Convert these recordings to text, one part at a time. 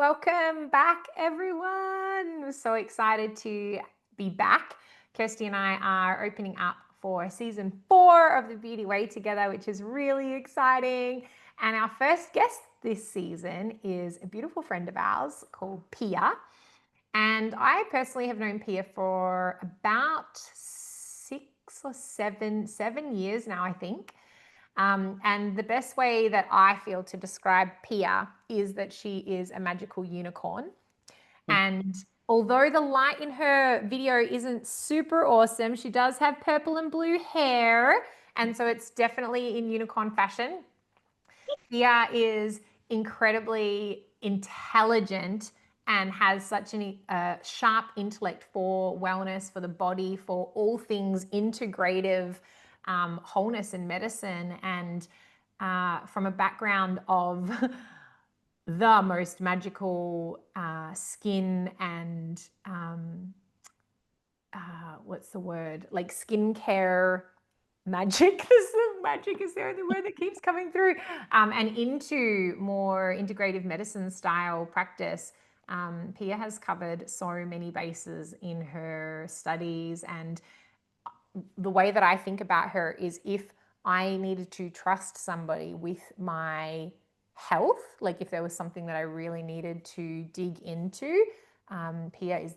Welcome back, everyone. We're so excited to be back. Kirsty and I are opening up for season 4 of the Beauty Way together, which is really exciting. And our first guest this season is a beautiful friend of ours called Pia. And I personally have known Pia for about 7 years now, I think. And the best way that I feel to describe Pia is that she is a magical unicorn. And although the light in her video isn't super awesome, she does have purple and blue hair. And so it's definitely in unicorn fashion. Pia is incredibly intelligent and has such a sharp intellect for wellness, for the body, for all things integrative wholeness and medicine, and from a background of the most magical skin and what's the word? Like skincare magic. Magic is the only word that keeps coming through. And into more integrative medicine style practice. Pia has covered so many bases in her studies, and the way that I think about her is if I needed to trust somebody with my health, like if there was something that I really needed to dig into, Pia is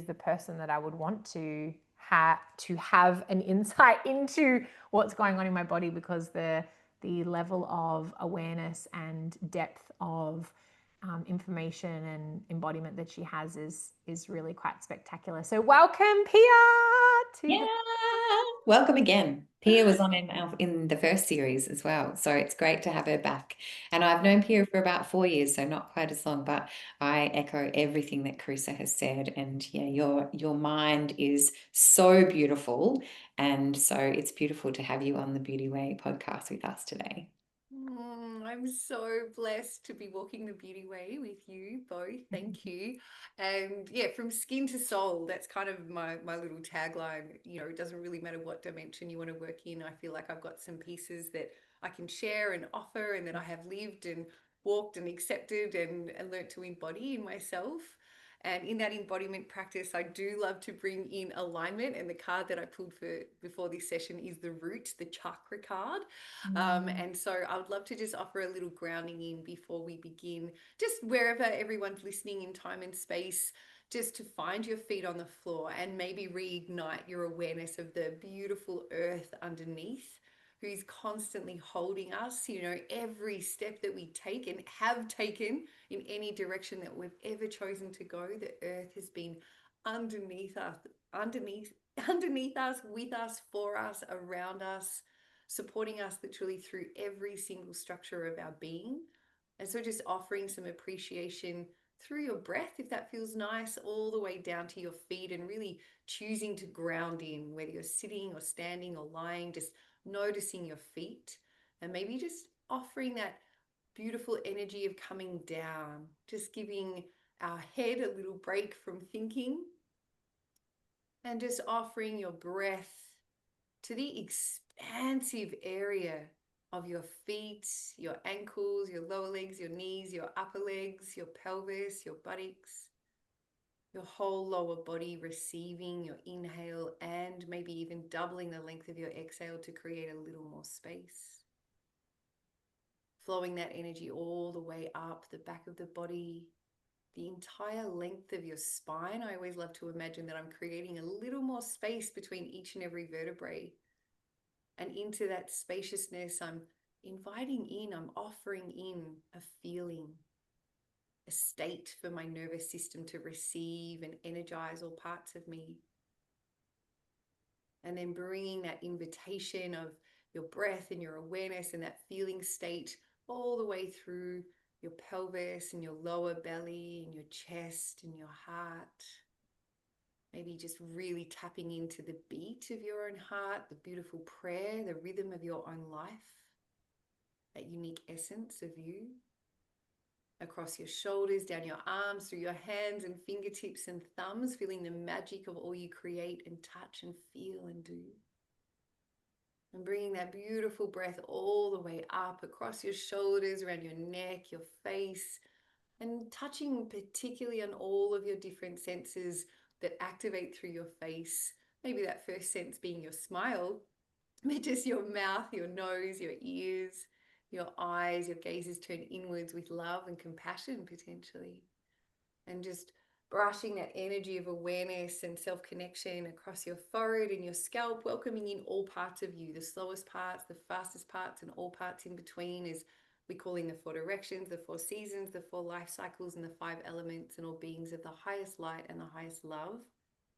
the person that I would want to have an insight into what's going on in my body, because the level of awareness and depth of information and embodiment that she has is really quite spectacular. So welcome, Pia, to Yeah, the welcome again. Pia was on in the first series as well, so it's great to have her back. And I've known Pia for about 4 years, so not quite as long, but I echo everything that Carissa has said. And yeah, your mind is so beautiful, and so it's beautiful to have you on the Beauty Way podcast with us today. I'm so blessed to be walking the beauty way with you both. Thank you. And yeah, from skin to soul, that's kind of my little tagline. You know, it doesn't really matter what dimension you want to work in. I feel like I've got some pieces that I can share and offer, and that I have lived and walked and accepted and learnt to embody in myself. And in that embodiment practice, I do love to bring in alignment. And the card that I pulled for before this session is the root, the chakra card. And so I would love to just offer a little grounding in before we begin, just wherever everyone's listening in time and space, just to find your feet on the floor and maybe reignite your awareness of the beautiful earth underneath, who's constantly holding us. You know, every step that we take and have taken in any direction that we've ever chosen to go, the earth has been underneath us, underneath us, with us, for us, around us, supporting us literally through every single structure of our being. And so just offering some appreciation through your breath, if that feels nice, all the way down to your feet, and really choosing to ground in, whether you're sitting or standing or lying, just noticing your feet, and maybe just offering that beautiful energy of coming down, just giving our head a little break from thinking, and just offering your breath to the expansive area of your feet, your ankles, your lower legs, your knees, your upper legs, your pelvis, your buttocks, your whole lower body, receiving your inhale and maybe even doubling the length of your exhale to create a little more space. Flowing that energy all the way up the back of the body, the entire length of your spine. I always love to imagine that I'm creating a little more space between each and every vertebrae. And into that spaciousness, I'm inviting in, I'm offering in a feeling, a state for my nervous system to receive and energize all parts of me. And then bringing that invitation of your breath and your awareness and that feeling state all the way through your pelvis and your lower belly and your chest and your heart. Maybe just really tapping into the beat of your own heart, the beautiful prayer, the rhythm of your own life, that unique essence of you. Across your shoulders, down your arms, through your hands and fingertips and thumbs, feeling the magic of all you create and touch and feel and do. And bringing that beautiful breath all the way up across your shoulders, around your neck, your face, and touching particularly on all of your different senses that activate through your face. Maybe that first sense being your smile, but just your mouth, your nose, your ears, your eyes, your gazes turn inwards with love and compassion potentially. And just brushing that energy of awareness and self-connection across your forehead and your scalp, welcoming in all parts of you, the slowest parts, the fastest parts, and all parts in between, as we call in the 4 directions, the 4 seasons, the 4 life cycles, and the 5 elements, and all beings of the highest light and the highest love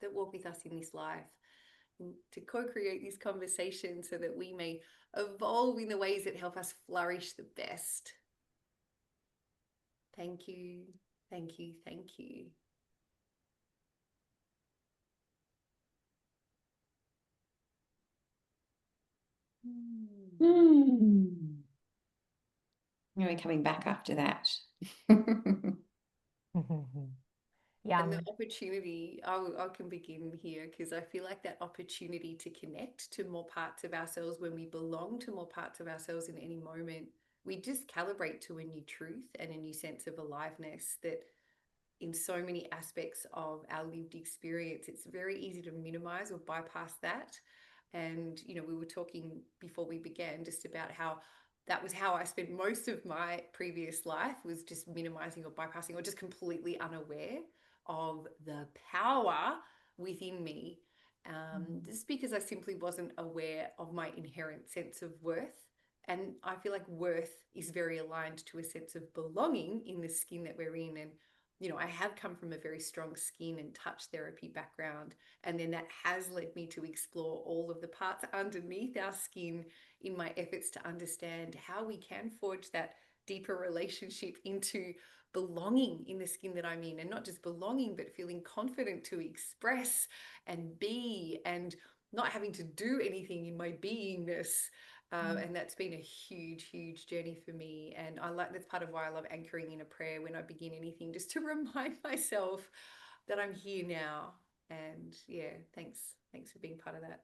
that walk with us in this life. And to co-create these conversations so that we may evolve in the ways that help us flourish the best. Thank you, thank you, thank you. We're coming back after that. Yeah. And the opportunity, I can begin here because I feel like that opportunity to connect to more parts of ourselves when we belong to more parts of ourselves in any moment, we just calibrate to a new truth and a new sense of aliveness that in so many aspects of our lived experience, it's very easy to minimize or bypass that. And, you know, we were talking before we began just about how that was how I spent most of my previous life, was just minimizing or bypassing or just completely unaware of the power within me, just because I simply wasn't aware of my inherent sense of worth. And I feel like worth is very aligned to a sense of belonging in the skin that we're in. And you know, I have come from a very strong skin and touch therapy background. And then that has led me to explore all of the parts underneath our skin in my efforts to understand how we can forge that deeper relationship into belonging in the skin that I'm in. And not just belonging, but feeling confident to express and be, and not having to do anything in my beingness. And that's been a huge, huge journey for me. And that's part of why I love anchoring in a prayer when I begin anything, just to remind myself that I'm here now. And yeah, thanks for being part of that.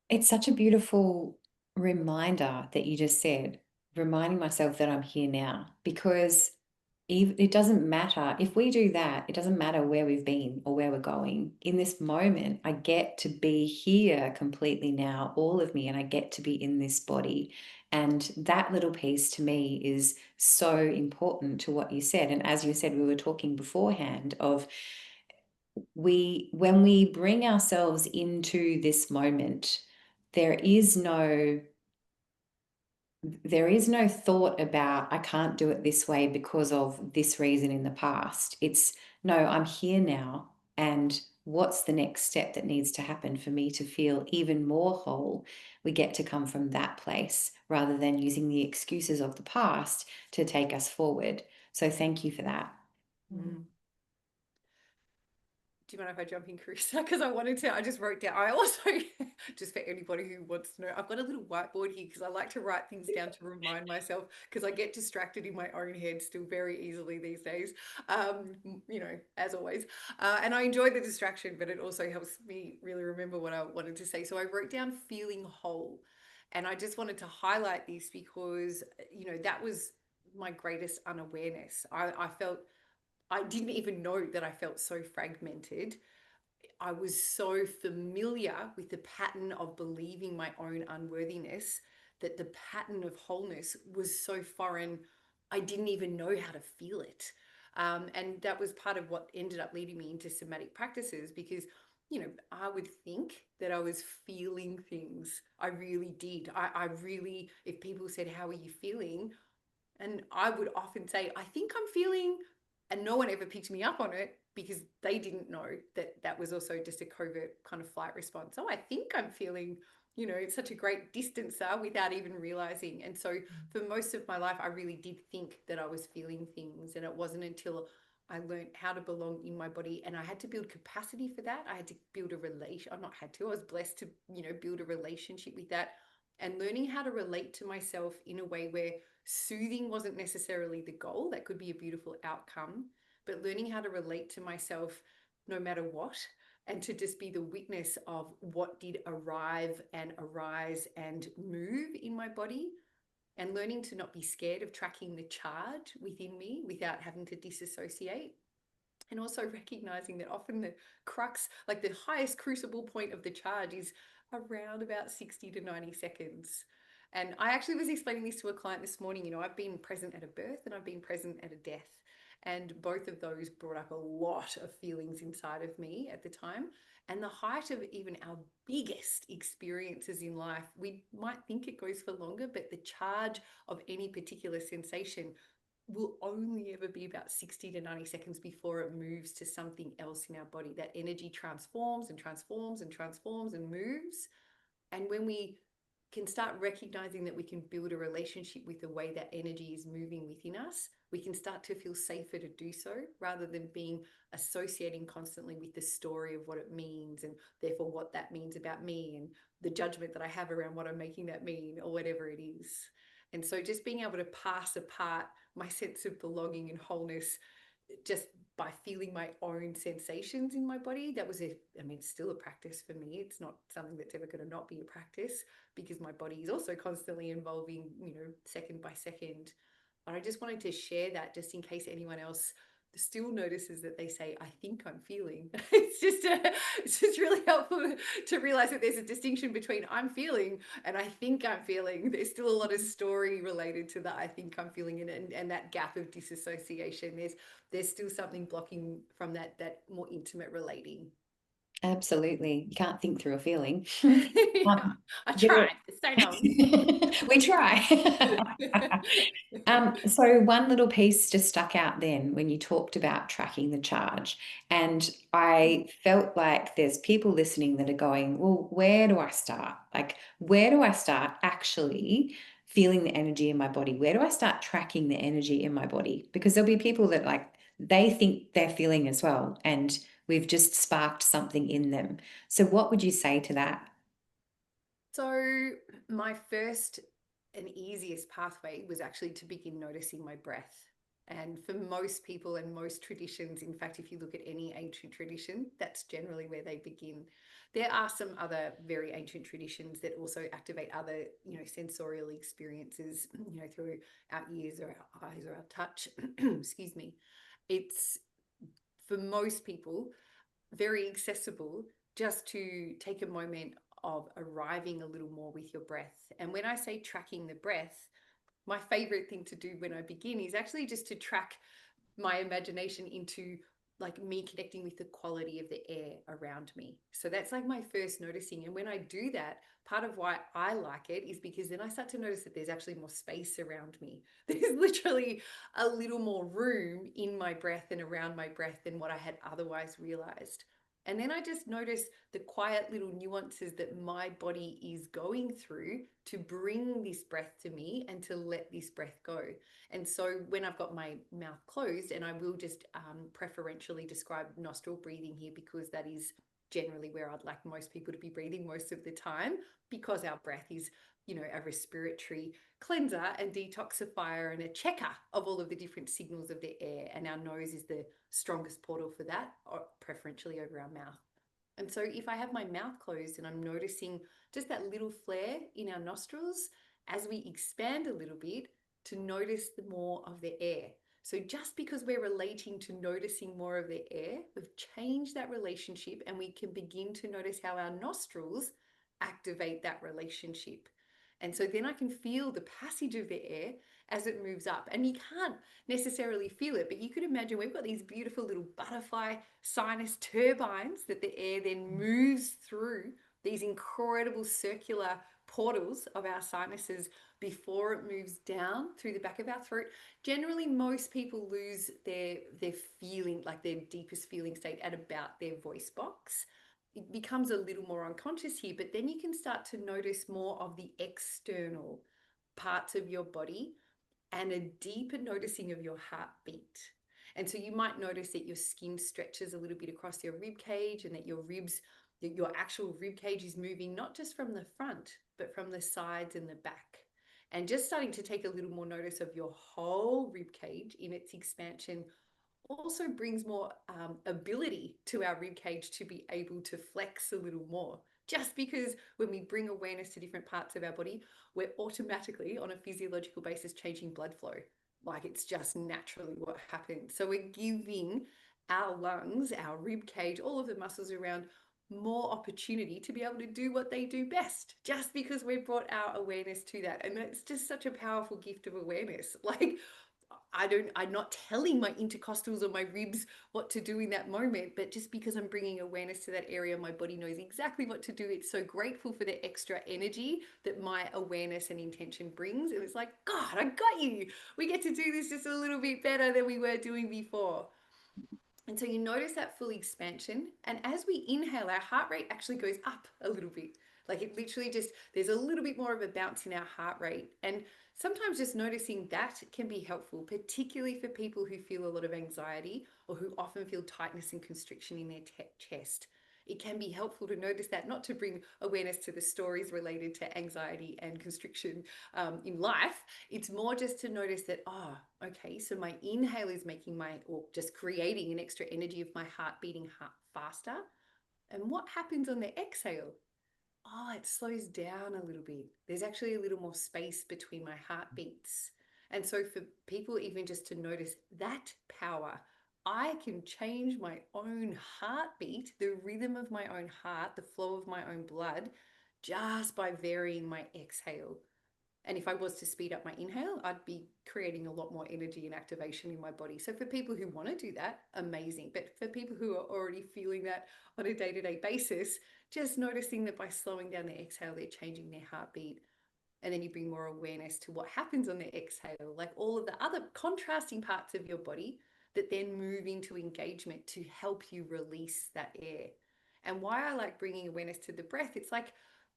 It's such a beautiful reminder that you just said, reminding myself that I'm here now, because it doesn't matter if we do that. It doesn't matter where we've been or where we're going. In this moment, I get to be here completely now, all of me, and I get to be in this body. And that little piece to me is so important to what you said. And as you said, we were talking beforehand of when we bring ourselves into this moment, there is no thought about, I can't do it this way because of this reason in the past. It's, no, I'm here now. And what's the next step that needs to happen for me to feel even more whole? We get to come from that place rather than using the excuses of the past to take us forward. So thank you for that. Do you mind if I jump in, Carissa? Because I just wrote down, I also, just for anybody who wants to know, I've got a little whiteboard here because I like to write things down to remind myself, because I get distracted in my own head still very easily these days, you know, as always. And I enjoy the distraction, but it also helps me really remember what I wanted to say. So I wrote down feeling whole. And I just wanted to highlight this because, you know, that was my greatest unawareness. I didn't even know that I felt so fragmented. I was so familiar with the pattern of believing my own unworthiness that the pattern of wholeness was so foreign, I didn't even know how to feel it. And that was part of what ended up leading me into somatic practices, because, you know, I would think that I was feeling things. I really did. I really, if people said, how are you feeling? And I would often say, I think I'm feeling, and no one ever picked me up on it because they didn't know that that was also just a covert kind of flight response. Oh, I think I'm feeling, you know, it's such a great distancer without even realizing. And so for most of my life, I really did think that I was feeling things. And it wasn't until I learned how to belong in my body, and I had to build capacity for that. I had to build a relation. I'm not had to, I was blessed to, you know, build a relationship with that, and learning how to relate to myself in a way where soothing wasn't necessarily the goal. That could be a beautiful outcome, but learning how to relate to myself no matter what, and to just be the witness of what did arrive and arise and move in my body. and learning to not be scared of tracking the charge within me without having to disassociate. And also recognizing that often the crux, like the highest crucible point of the charge, is around about 60 to 90 seconds. And I actually was explaining this to a client this morning. I've been present at a birth and I've been present at a death. And both of those brought up a lot of feelings inside of me at the time. And the height of even our biggest experiences in life, we might think it goes for longer, but the charge of any particular sensation will only ever be about 60 to 90 seconds before it moves to something else in our body. That energy transforms and transforms and transforms and moves. And when we can start recognizing that we can build a relationship with the way that energy is moving within us, we can start to feel safer to do so, rather than being associating constantly with the story of what it means and therefore what that means about me and the judgment that I have around what I'm making that mean, or whatever it is. And so just being able to pass apart my sense of belonging and wholeness just by feeling my own sensations in my body, that was it's still a practice for me. It's not something that's ever going to not be a practice, because my body is also constantly evolving, second by second. But I just wanted to share that, just in case anyone else still notices that they say, I think I'm feeling. It's just really helpful to realize that there's a distinction between I'm feeling and I think I'm feeling. There's still a lot of story related to that I think I'm feeling, and that gap of disassociation. There's still something blocking from that more intimate relating. Absolutely. You can't think through a feeling. I tried. So no. We try. So one little piece just stuck out then when you talked about tracking the charge. And I felt like there's people listening that are going, well, where do I start? Like, where do I start actually feeling the energy in my body? Where do I start tracking the energy in my body? Because there'll be people that they think they're feeling as well, and we've just sparked something in them. So what would you say to that? So my first and easiest pathway was actually to begin noticing my breath. And for most people and most traditions, in fact, if you look at any ancient tradition, that's generally where they begin. There are some other very ancient traditions that also activate other, sensorial experiences, through our ears or our eyes or our touch. Excuse me. It's, for most people, very accessible just to take a moment of arriving a little more with your breath. And when I say tracking the breath, my favorite thing to do when I begin is actually just to track my imagination into like me connecting with the quality of the air around me. So that's like my first noticing. And when I do that, part of why I like it is because then I start to notice that there's actually more space around me. There's literally a little more room in my breath and around my breath than what I had otherwise realized. And then I just notice the quiet little nuances that my body is going through to bring this breath to me and to let this breath go. And so when I've got my mouth closed, and I will just preferentially describe nostril breathing here, because that is generally where I'd like most people to be breathing most of the time, because our breath is, a respiratory cleanser and detoxifier and a checker of all of the different signals of the air. And our nose is the strongest portal for that, or preferentially over our mouth. And so if I have my mouth closed and I'm noticing just that little flare in our nostrils, as we expand a little bit, to notice the more of the air. So just because we're relating to noticing more of the air, we've changed that relationship, and we can begin to notice how our nostrils activate that relationship. And so then I can feel the passage of the air as it moves up. And you can't necessarily feel it, but you could imagine we've got these beautiful little butterfly sinus turbines that the air then moves through, these incredible circular portals of our sinuses before it moves down through the back of our throat. Generally, most people lose their feeling, like their deepest feeling state, at about their voice box. It becomes a little more unconscious here, but then you can start to notice more of the external parts of your body and a deeper noticing of your heartbeat. And so you might notice that your skin stretches a little bit across your rib cage, and that your ribs, your actual rib cage, is moving not just from the front, but from the sides and the back. And just starting to take a little more notice of your whole rib cage in its expansion also brings more ability to our rib cage to be able to flex a little more. just because when we bring awareness to different parts of our body, we're automatically on a physiological basis changing blood flow. Like it's just naturally what happens. So we're giving our lungs, our rib cage, all of the muscles around more opportunity to be able to do what they do best, just because we've brought our awareness to that. And it's just such a powerful gift of awareness. Like I'm not telling my intercostals or my ribs what to do in that moment, but just because I'm bringing awareness to that area, my body knows exactly what to do. It's so grateful for the extra energy that my awareness and intention brings. And it's like, God, I got you. We get to do this just a little bit better than we were doing before. And so you notice that full expansion. And as we inhale, our heart rate actually goes up a little bit. Like it literally just, there's a little bit more of a bounce in our heart rate. And sometimes just noticing that can be helpful, particularly for people who feel a lot of anxiety or who often feel tightness and constriction in their chest. It can be helpful to notice that, not to bring awareness to the stories related to anxiety and constriction in life. It's more just to notice that, oh, okay, so my inhale is making or just creating an extra energy of my heart beating faster. And what happens on the exhale? Oh, it slows down a little bit. There's actually a little more space between my heartbeats. And so for people even just to notice that power, I can change my own heartbeat, the rhythm of my own heart, the flow of my own blood, just by varying my exhale. And if I was to speed up my inhale, I'd be creating a lot more energy and activation in my body. So for people who want to do that, amazing. But for people who are already feeling that on a day-to-day basis, just noticing that by slowing down the exhale, they're changing their heartbeat. And then you bring more awareness to what happens on the exhale, like all of the other contrasting parts of your body that then move into engagement to help you release that air. And why I like bringing awareness to the breath, it's like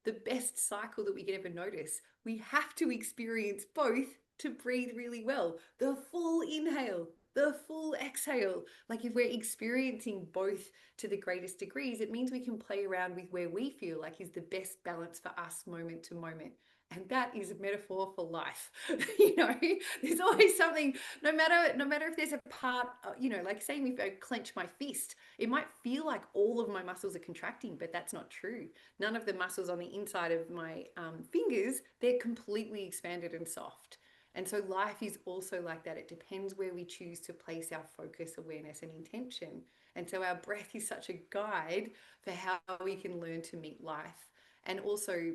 the best cycle that we can ever notice. We have to experience both to breathe really well. The full inhale, the full exhale. Like if we're experiencing both to the greatest degrees, it means we can play around with where we feel like is the best balance for us moment to moment. And that is a metaphor for life. There's always something, no matter if there's a part, like saying if I clench my fist, it might feel like all of my muscles are contracting, but that's not true. None of the muscles on the inside of my fingers, they're completely expanded and soft. And so life is also like that. It depends where we choose to place our focus, awareness, and intention. And so our breath is such a guide for how we can learn to meet life. And also,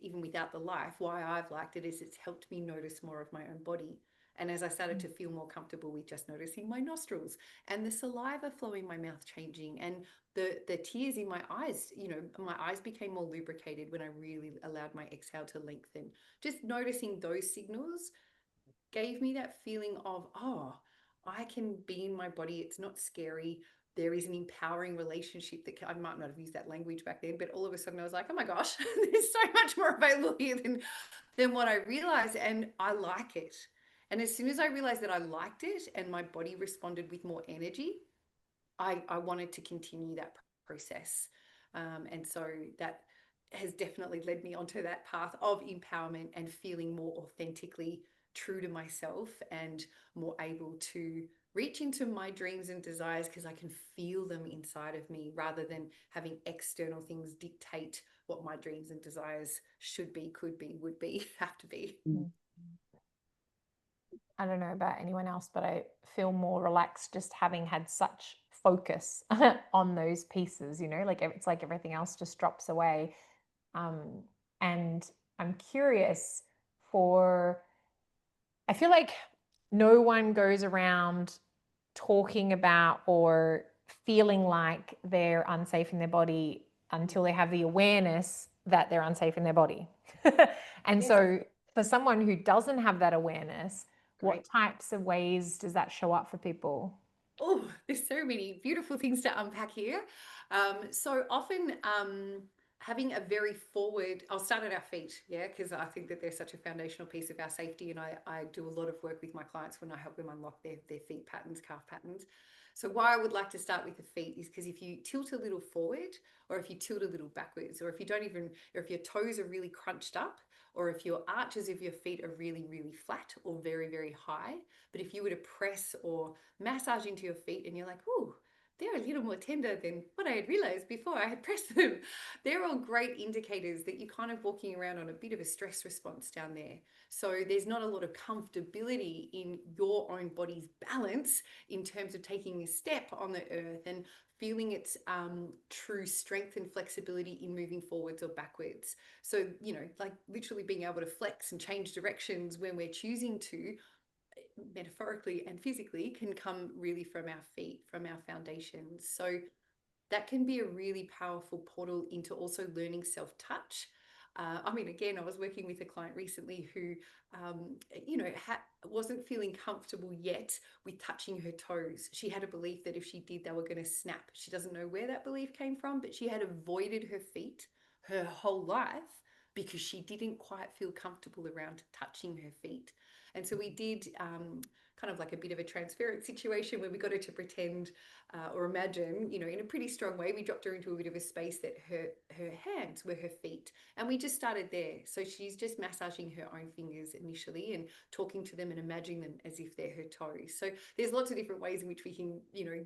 even without the life, why I've liked it is it's helped me notice more of my own body. And as I started to feel more comfortable with just noticing my nostrils and the saliva flowing my mouth changing and the tears in my eyes, my eyes became more lubricated when I really allowed my exhale to lengthen. Just noticing those signals gave me that feeling of, oh, I can be in my body. It's not scary. There is an empowering relationship that I might not have used that language back then, but all of a sudden I was like, oh my gosh, there's so much more available here than what I realized. And I like it. And as soon as I realized that I liked it and my body responded with more energy, I wanted to continue that process. And so that has definitely led me onto that path of empowerment and feeling more authentically true to myself and more able to reach into my dreams and desires because I can feel them inside of me rather than having external things dictate what my dreams and desires should be, could be, would be, have to be. I don't know about anyone else, but I feel more relaxed just having had such focus on those pieces, like it's like everything else just drops away. And I'm curious I feel like no one goes around talking about or feeling like they're unsafe in their body until they have the awareness that they're unsafe in their body. And so for someone who doesn't have that awareness, what types of ways does that show up for people? Oh, there's so many beautiful things to unpack here. So often having a very forward, I'll start at our feet, because I think that they're such a foundational piece of our safety. And I do a lot of work with my clients when I help them unlock their feet patterns, calf patterns. So why I would like to start with the feet is because if you tilt a little forward, or if you tilt a little backwards, or if your toes are really crunched up, or if your arches of your feet are really, really flat or very, very high, but if you were to press or massage into your feet and you're like, ooh, they're a little more tender than what I had realized before I had pressed them. They're all great indicators that you're kind of walking around on a bit of a stress response down there. So there's not a lot of comfortability in your own body's balance in terms of taking a step on the earth and feeling its true strength and flexibility in moving forwards or backwards. So, you know, like literally being able to flex and change directions when we're choosing to, metaphorically and physically, can come really from our feet, from our foundations. So that can be a really powerful portal into also learning self-touch. I mean, again, I was working with a client recently who, you know, wasn't feeling comfortable yet with touching her toes. She had a belief that if she did, they were going to snap. She doesn't know where that belief came from, but she had avoided her feet her whole life because she didn't quite feel comfortable around touching her feet. And so we did kind of like a bit of a transference situation where we got her to pretend or imagine, you know, in a pretty strong way, we dropped her into a bit of a space that her hands were her feet. And we just started there. So she's just massaging her own fingers initially and talking to them and imagining them as if they're her toes. So there's lots of different ways in which we can, you know,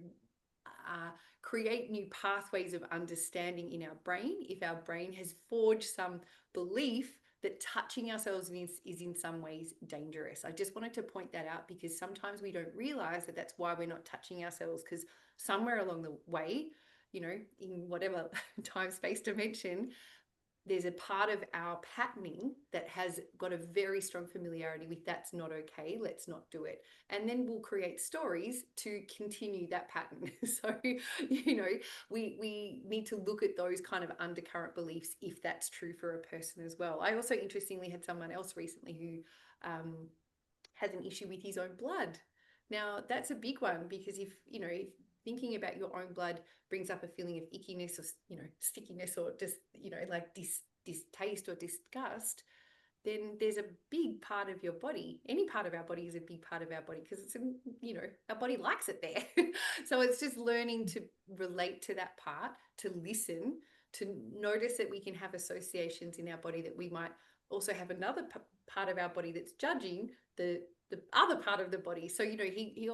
create new pathways of understanding in our brain if our brain has forged some belief that touching ourselves is in some ways dangerous. I just wanted to point that out because sometimes we don't realize that that's why we're not touching ourselves, because somewhere along the way, you know, in whatever time space dimension, there's a part of our patterning that has got a very strong familiarity with that's not okay, let's not do it. And then we'll create stories to continue that pattern. So, you know, we need to look at those kind of undercurrent beliefs if that's true for a person as well. I also interestingly had someone else recently who has an issue with his own blood. Now, that's a big one because if, you know, if thinking about your own blood brings up a feeling of ickiness or, you know, stickiness or just, you know, like distaste or disgust, then there's a big part of your body. Any part of our body is a big part of our body because it's, you know, our body likes it there. So it's just learning to relate to that part, to listen, to notice that we can have associations in our body, that we might also have another part of our body that's judging the other part of the body. So, you know, he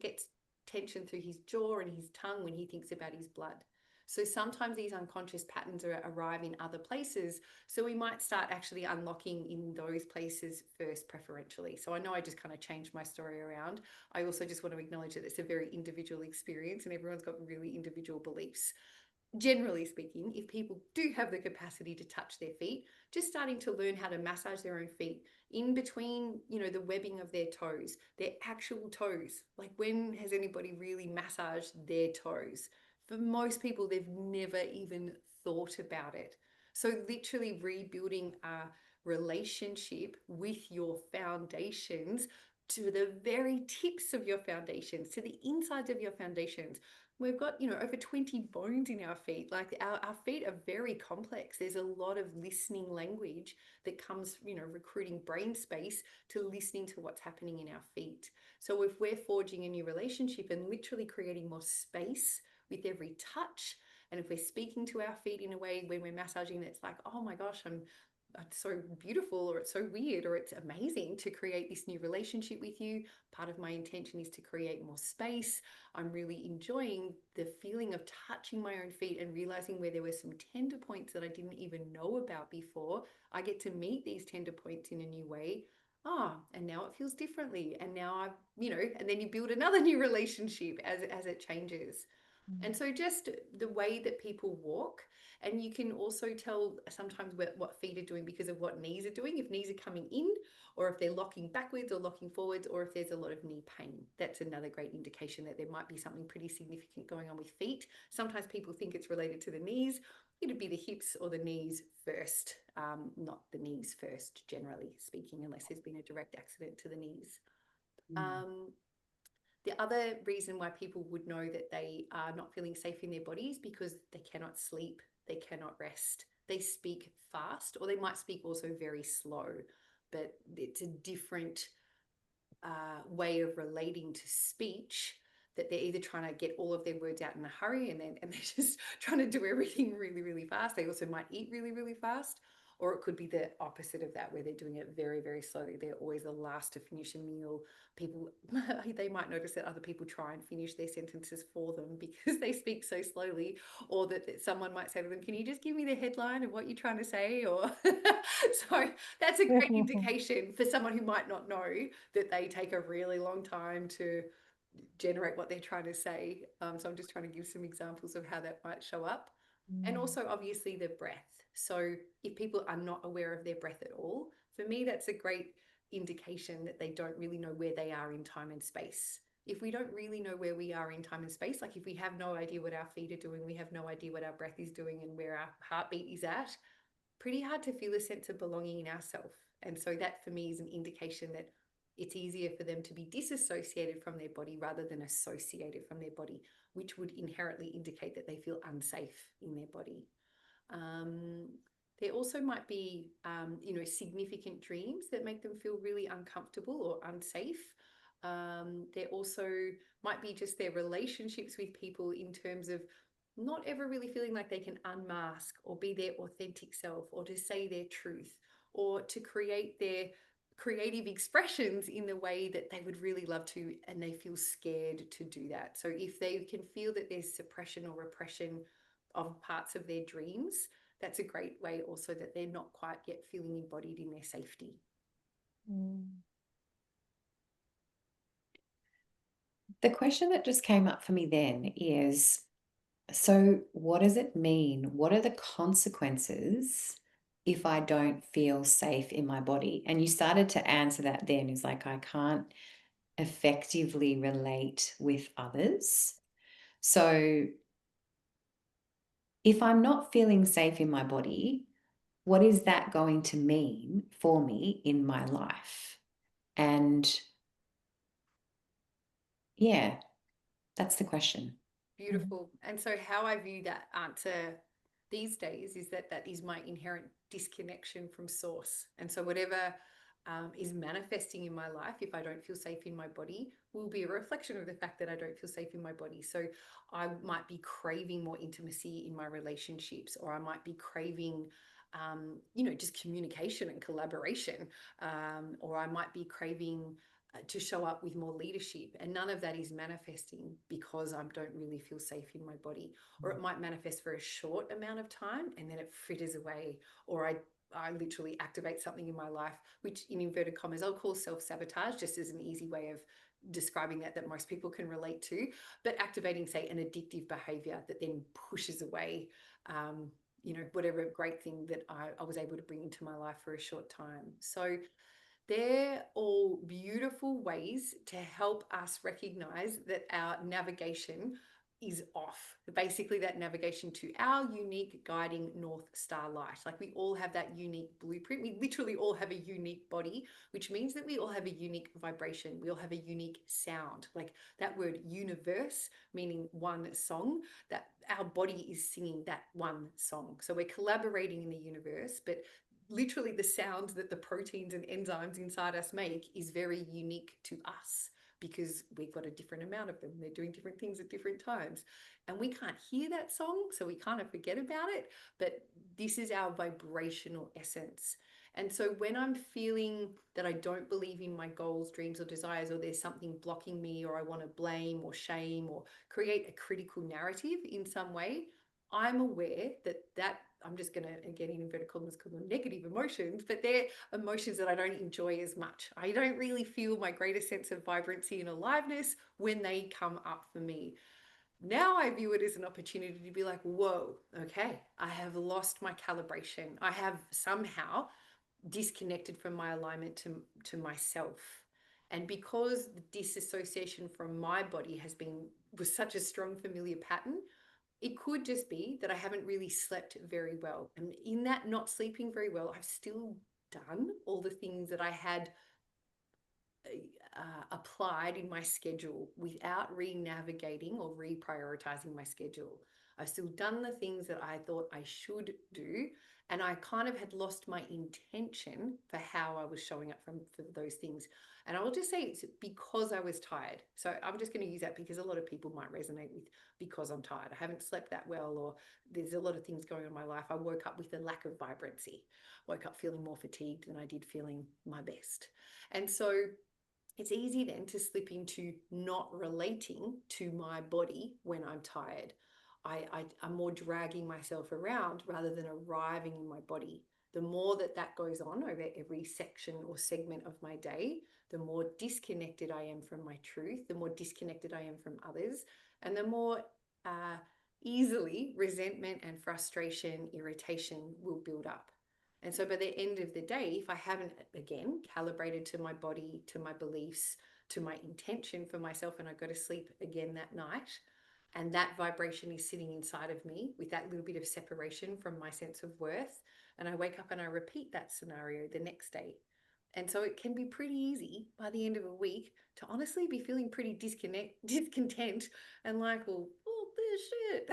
gets tension through his jaw and his tongue when he thinks about his blood. So sometimes these unconscious patterns arrive in other places. So we might start actually unlocking in those places first, preferentially. So I know I just kind of changed my story around. I also just want to acknowledge that it's a very individual experience and everyone's got really individual beliefs. Generally speaking, if people do have the capacity to touch their feet, just starting to learn how to massage their own feet in between, you know, the webbing of their toes, their actual toes. Like, when has anybody really massaged their toes? For most people, they've never even thought about it. So literally rebuilding a relationship with your foundations, to the very tips of your foundations, to the insides of your foundations. We've got, you know, over 20 bones in our feet. Like, our feet are very complex. There's a lot of listening language that comes, you know, recruiting brain space to listening to what's happening in our feet. So if we're forging a new relationship and literally creating more space with every touch, and if we're speaking to our feet in a way when we're massaging that's like, oh my gosh, it's so beautiful, or it's so weird, or it's amazing to create this new relationship with you. Part of my intention is to create more space. I'm really enjoying the feeling of touching my own feet and realizing where there were some tender points that I didn't even know about before. I get to meet these tender points in a new way. And now it feels differently. And now I've, you know, and then you build another new relationship as it changes. And so just the way that people walk, and you can also tell sometimes what feet are doing because of what knees are doing. If knees are coming in, or if they're locking backwards or locking forwards, or if there's a lot of knee pain. That's another great indication that there might be something pretty significant going on with feet. Sometimes people think it's related to the knees. It'd be the hips or the knees first, not the knees first, generally speaking, unless there's been a direct accident to the knees. The other reason why people would know that they are not feeling safe in their bodies because they cannot sleep, they cannot rest, they speak fast, or they might speak also very slow, but it's a different way of relating to speech, that they're either trying to get all of their words out in a hurry and they're just trying to do everything really, really fast. They also might eat really, really fast, Or it could be the opposite of that, where they're doing it very, very slowly. They're always the last to finish a meal. People, they might notice that other people try and finish their sentences for them because they speak so slowly, or that someone might say to them, can you just give me the headline of what you're trying to say? Or so that's a great indication for someone who might not know that they take a really long time to generate what they're trying to say. So I'm just trying to give some examples of how that might show up. And also, obviously, the breath. So if people are not aware of their breath at all, for me, that's a great indication that they don't really know where they are in time and space. If we don't really know where we are in time and space, like if we have no idea what our feet are doing, we have no idea what our breath is doing and where our heartbeat is at, pretty hard to feel a sense of belonging in ourselves. And so that for me is an indication that it's easier for them to be disassociated from their body rather than associated from their body, which would inherently indicate that they feel unsafe in their body. There also might be, significant dreams that make them feel really uncomfortable or unsafe. There also might be just their relationships with people in terms of not ever really feeling like they can unmask or be their authentic self or to say their truth or to create their creative expressions in the way that they would really love to, and they feel scared to do that. So if they can feel that there's suppression or repression of parts of their dreams, that's a great way also that they're not quite yet feeling embodied in their safety. The question that just came up for me then is, so what does it mean? What are the consequences if I don't feel safe in my body? And you started to answer that then, is like, I can't effectively relate with others. So if I'm not feeling safe in my body, what is that going to mean for me in my life? And yeah, that's the question. Beautiful. And so how I view that answer these days is that that is my inherent disconnection from source. And so whatever is manifesting in my life, if I don't feel safe in my body, will be a reflection of the fact that I don't feel safe in my body. So I might be craving more intimacy in my relationships, or I might be craving just communication and collaboration, or I might be craving to show up with more leadership, and none of that is manifesting because I don't really feel safe in my body. Or it might manifest for a short amount of time and then it fritters away, or I literally activate something in my life, which in inverted commas I'll call self-sabotage, just as an easy way of describing that most people can relate to, but activating, say, an addictive behavior that then pushes away whatever great thing that I was able to bring into my life for a short time. So they're all beautiful ways to help us recognize that our navigation is off. Basically, that navigation to our unique guiding North Star light. Like we all have that unique blueprint. We literally all have a unique body, which means that we all have a unique vibration. We all have a unique sound. Like that word universe, meaning one song, that our body is singing that one song. So we're collaborating in the universe, but literally the sounds that the proteins and enzymes inside us make is very unique to us because we've got a different amount of them. They're doing different things at different times. And we can't hear that song, so we kind of forget about it. But this is our vibrational essence. And so when I'm feeling that I don't believe in my goals, dreams, or desires, or there's something blocking me, or I want to blame or shame or create a critical narrative in some way, I'm aware that I'm just going to, again, in inverted commas, call them negative emotions, but they're emotions that I don't enjoy as much. I don't really feel my greatest sense of vibrancy and aliveness when they come up for me. Now I view it as an opportunity to be like, whoa, okay, I have lost my calibration. I have somehow disconnected from my alignment to myself. And because the disassociation from my body was such a strong familiar pattern, it could just be that I haven't really slept very well. And in that not sleeping very well, I've still done all the things that I had applied in my schedule without re-navigating or reprioritizing my schedule. I've still done the things that I thought I should do, And I kind of had lost my intention for how I was showing up for those things. And I will just say it's because I was tired. So I'm just going to use that because a lot of people might resonate with because I'm tired. I haven't slept that well, or there's a lot of things going on in my life. I woke up with a lack of vibrancy, woke up feeling more fatigued than I did feeling my best. And so it's easy then to slip into not relating to my body when I'm tired. I'm more dragging myself around rather than arriving in my body. The more that goes on over every section or segment of my day, the more disconnected I am from my truth, the more disconnected I am from others, and the more easily resentment and frustration, irritation will build up. And so by the end of the day, if I haven't, again, calibrated to my body, to my beliefs, to my intention for myself, and I go to sleep again that night, and that vibration is sitting inside of me with that little bit of separation from my sense of worth, and I wake up and I repeat that scenario the next day. And so it can be pretty easy by the end of a week to honestly be feeling pretty discontent and like, well, this shit.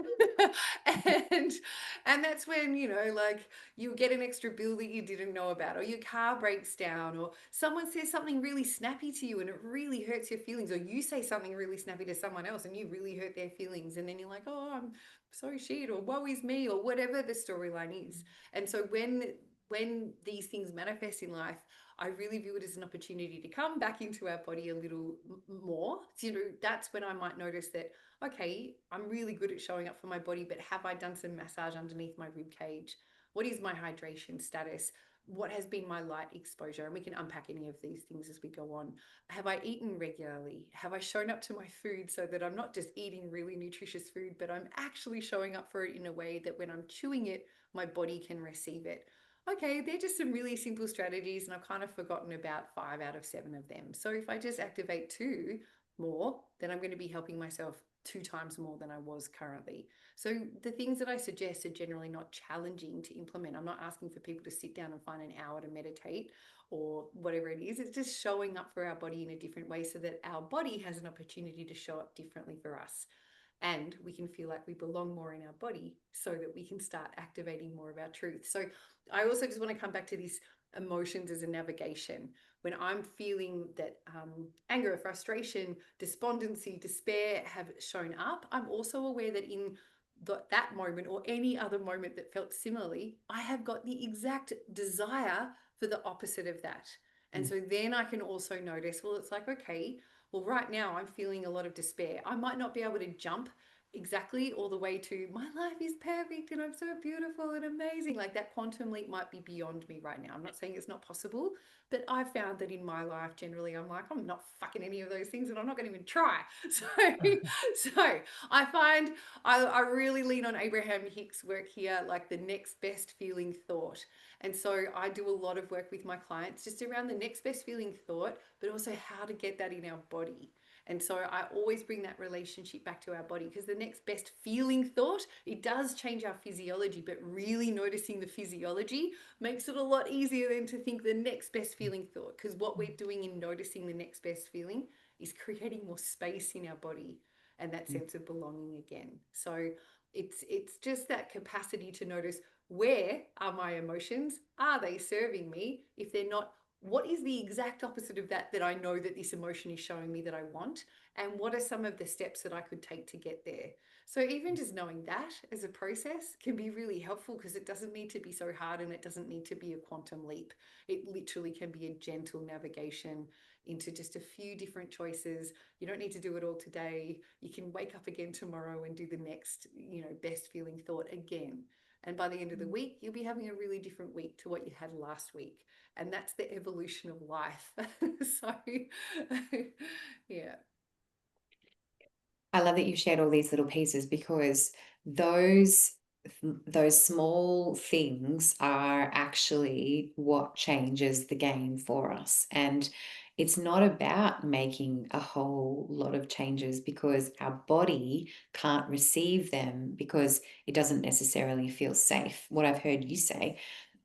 and that's when, like you get an extra bill that you didn't know about, or your car breaks down, or someone says something really snappy to you and it really hurts your feelings, or you say something really snappy to someone else and you really hurt their feelings, and then you're like, oh, I'm so shit, or woe is me, or whatever the storyline is. And so when these things manifest in life, I really view it as an opportunity to come back into our body a little more. So, that's when I might notice that, okay, I'm really good at showing up for my body, but have I done some massage underneath my rib cage? What is my hydration status? What has been my light exposure? And we can unpack any of these things as we go on. Have I eaten regularly? Have I shown up to my food so that I'm not just eating really nutritious food, but I'm actually showing up for it in a way that when I'm chewing it, my body can receive it? Okay, they're just some really simple strategies, and I've kind of forgotten about 5 out of 7 of them. So if I just activate 2 more, then I'm going to be helping myself 2 times more than I was currently. So the things that I suggest are generally not challenging to implement. I'm not asking for people to sit down and find an hour to meditate or whatever it is. It's just showing up for our body in a different way so that our body has an opportunity to show up differently for us. And we can feel like we belong more in our body so that we can start activating more of our truth. So I also just want to come back to this emotions as a navigation. When I'm feeling that anger, frustration, despondency, despair have shown up, I'm also aware that in that moment or any other moment that felt similarly, I have got the exact desire for the opposite of that. And so then I can also notice, well, it's like, okay, well, right now I'm feeling a lot of despair. I might not be able to jump exactly all the way to my life is perfect and I'm so beautiful and amazing. Like that quantum leap might be beyond me right now. I'm not saying it's not possible, but I've found that in my life, generally, I'm like, I'm not fucking any of those things and I'm not going to even try. So I find I really lean on Abraham Hicks' work here, like the next best feeling thought. And so I do a lot of work with my clients just around the next best feeling thought, but also how to get that in our body. And so I always bring that relationship back to our body, because the next best feeling thought, it does change our physiology, but really noticing the physiology makes it a lot easier than to think the next best feeling thought, because what we're doing in noticing the next best feeling is creating more space in our body and that sense of belonging again. So it's just that capacity to notice, where are my emotions? Are they serving me? If they're not, what is the exact opposite of that I know that this emotion is showing me that I want? And what are some of the steps that I could take to get there? So even just knowing that as a process can be really helpful, because it doesn't need to be so hard and it doesn't need to be a quantum leap. It literally can be a gentle navigation into just a few different choices. You don't need to do it all today. You can wake up again tomorrow and do the next, best feeling thought again. And by the end of the week, you'll be having a really different week to what you had last week. And that's the evolution of life. So, yeah. I love that you shared all these little pieces, because those small things are actually what changes the game for us. And it's not about making a whole lot of changes, because our body can't receive them because it doesn't necessarily feel safe. What I've heard you say,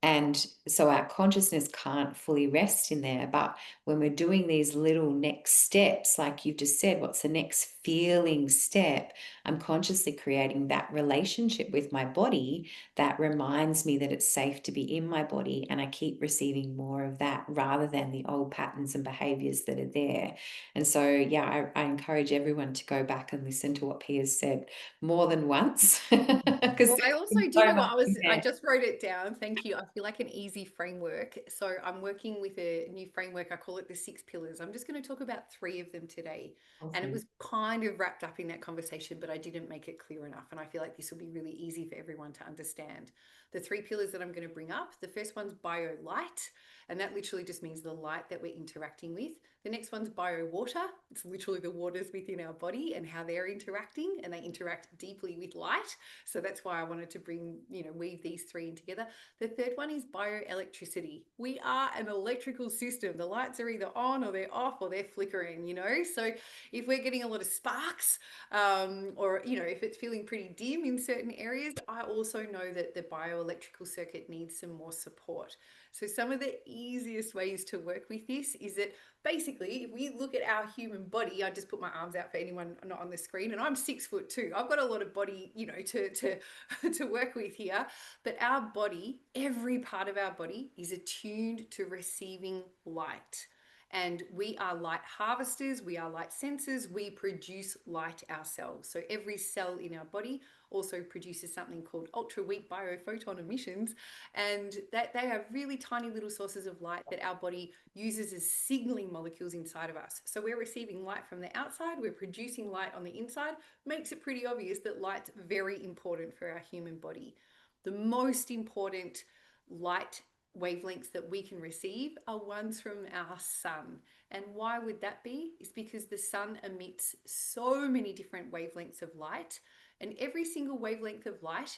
And so our consciousness can't fully rest in there. But when we're doing these little next steps, like you've just said, what's the next feeling step? I'm consciously creating that relationship with my body that reminds me that it's safe to be in my body, and I keep receiving more of that rather than the old patterns and behaviors that are there. And so, yeah, I encourage everyone to go back and listen to what Pia's said more than once. Well, I also, do you so know much what, in I there. just wrote it down. Thank you. I feel like an easy framework. So I'm working with a new framework. I call it the 6 pillars. I'm just going to talk about 3 of them today. And it Awesome. was kind of wrapped up in that conversation, but I didn't make it clear enough. And I feel like this will be really easy for everyone to understand. The 3 pillars that I'm going to bring up, the first one's bio-light, and that literally just means the light that we're interacting with. The next one's bio-water. It's literally the waters within our body and how they're interacting, and they interact deeply with light. So that's why I wanted to bring, weave these 3 in together. The third one is bioelectricity. We are an electrical system. The lights are either on or they're off or they're flickering, So if we're getting a lot of sparks, or, if it's feeling pretty dim in certain areas, I also know that the bioelectrical circuit needs some more support. So some of the easiest ways to work with this is that basically, if we look at our human body, I just put my arms out for anyone not on the screen, and I'm 6'2". I've got a lot of body, to work with here. But our body, every part of our body is attuned to receiving light. And we are light harvesters, we are light sensors, we produce light ourselves. So every cell in our body also produces something called ultra weak biophoton emissions, and that they are really tiny little sources of light that our body uses as signaling molecules inside of us. So we're receiving light from the outside, we're producing light on the inside. Makes it pretty obvious that light's very important for our human body. The most important light wavelengths that we can receive are ones from our sun. And why would that be? It's because the sun emits so many different wavelengths of light, and every single wavelength of light,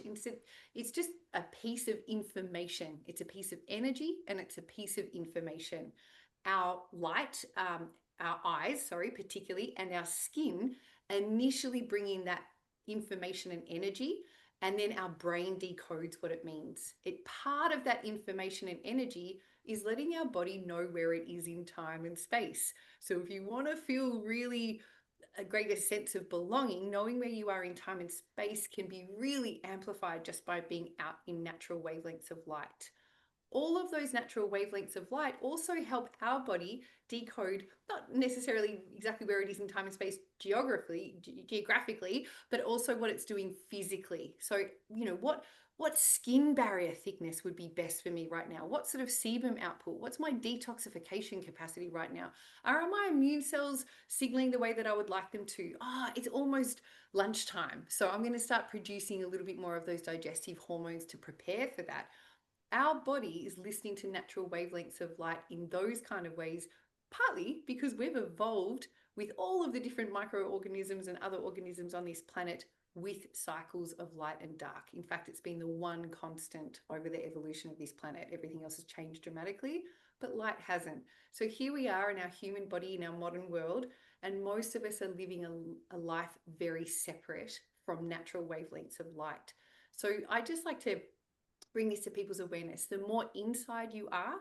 it's just a piece of information. It's a piece of energy, and it's a piece of information. Our light, our eyes, particularly, and our skin initially bring in that information and energy, and then our brain decodes what it means. Part of that information and energy is letting our body know where it is in time and space. So if you want to feel really a greater sense of belonging, knowing where you are in time and space can be really amplified just by being out in natural wavelengths of light. All of those natural wavelengths of light also help our body decode, not necessarily exactly where it is in time and space geographically, but also what it's doing physically. So, what skin barrier thickness would be best for me right now? What sort of sebum output? What's my detoxification capacity right now? Are my immune cells signaling the way that I would like them to? It's almost lunchtime, so I'm going to start producing a little bit more of those digestive hormones to prepare for that. Our body is listening to natural wavelengths of light in those kind of ways, partly because we've evolved with all of the different microorganisms and other organisms on this planet with cycles of light and dark. In fact, it's been the one constant over the evolution of this planet. Everything else has changed dramatically, but light hasn't. So here we are in our human body, in our modern world, and most of us are living a life very separate from natural wavelengths of light. So I just like to bring this to people's awareness. The more inside you are,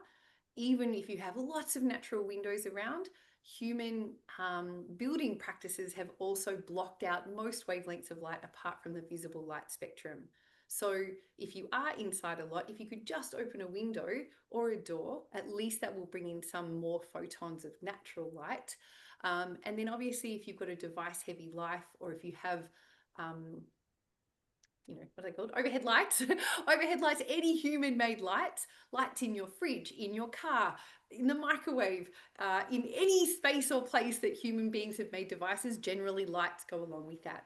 even if you have lots of natural windows around, human building practices have also blocked out most wavelengths of light apart from the visible light spectrum. So if you are inside a lot, if you could just open a window or a door, at least that will bring in some more photons of natural light. And then obviously if you've got a device heavy life, or if you have what are they called? Overhead lights. Overhead lights, any human-made lights in your fridge, in your car, in the microwave, in any space or place that human beings have made devices, generally lights go along with that.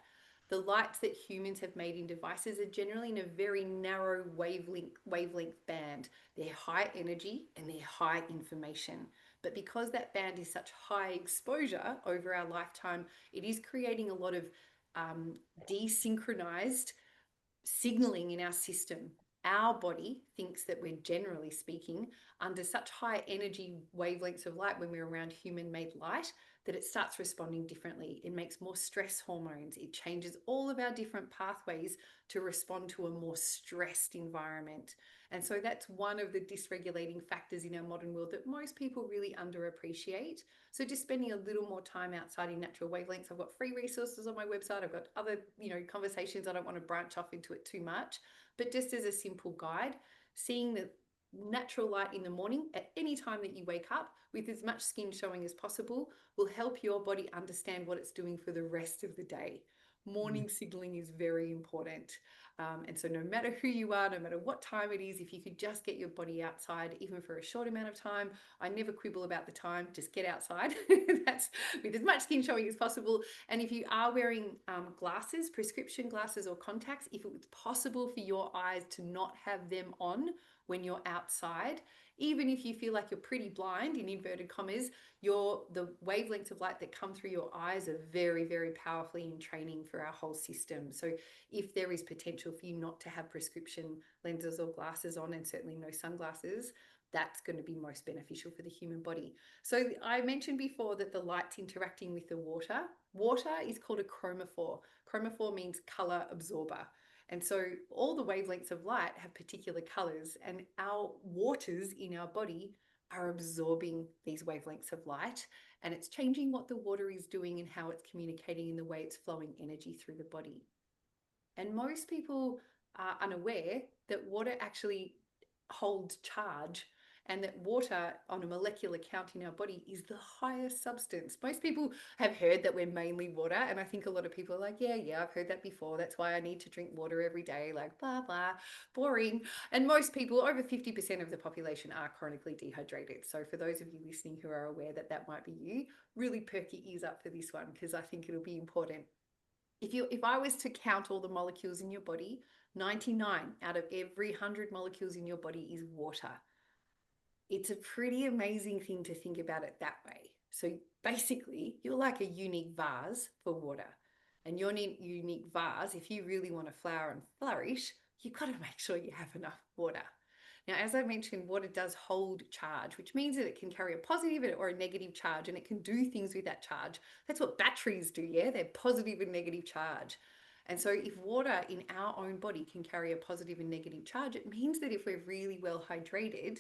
The lights that humans have made in devices are generally in a very narrow wavelength band. They're high energy and they're high information. But because that band is such high exposure over our lifetime, it is creating a lot of desynchronized signaling in our system. Our body thinks that we're, generally speaking, under such high energy wavelengths of light when we're around human-made light that it starts responding differently. It makes more stress hormones. It changes all of our different pathways to respond to a more stressed environment. And so that's one of the dysregulating factors in our modern world that most people really underappreciate. So just spending a little more time outside in natural wavelengths. I've got free resources on my website. I've got other, conversations. I don't want to branch off into it too much, but just as a simple guide, seeing the natural light in the morning at any time that you wake up with as much skin showing as possible will help your body understand what it's doing for the rest of the day. Morning signaling is very important. And so no matter who you are, no matter what time it is, if you could just get your body outside, even for a short amount of time, I never quibble about the time, just get outside. That's with as much skin showing as possible. And if you are wearing glasses, prescription glasses or contacts, if it's possible for your eyes to not have them on when you're outside, even if you feel like you're pretty blind, in inverted commas, the wavelengths of light that come through your eyes are very, very powerfully in training for our whole system. So if there is potential for you not to have prescription lenses or glasses on, and certainly no sunglasses, that's going to be most beneficial for the human body. So I mentioned before that the light's interacting with the water. Water is called a chromophore. Chromophore means color absorber. And so all the wavelengths of light have particular colors, and our waters in our body are absorbing these wavelengths of light, and it's changing what the water is doing and how it's communicating in the way it's flowing energy through the body. And most people are unaware that water actually holds charge, and that water on a molecular count in our body is the highest substance. Most people have heard that we're mainly water, and I think a lot of people are like, yeah, I've heard that before. That's why I need to drink water every day, like blah, blah, boring. And most people, over 50% of the population, are chronically dehydrated. So for those of you listening who are aware that that might be you, really perk your ears up for this one, because I think it'll be important. If I was to count all the molecules in your body, 99 out of every 100 molecules in your body is water. It's a pretty amazing thing to think about it that way. So basically, you're like a unique vase for water. And your unique vase, if you really want to flower and flourish, you've got to make sure you have enough water. Now, as I mentioned, water does hold charge, which means that it can carry a positive or a negative charge, and it can do things with that charge. That's what batteries do, yeah? They're positive and negative charge. And so if water in our own body can carry a positive and negative charge, it means that if we're really well hydrated,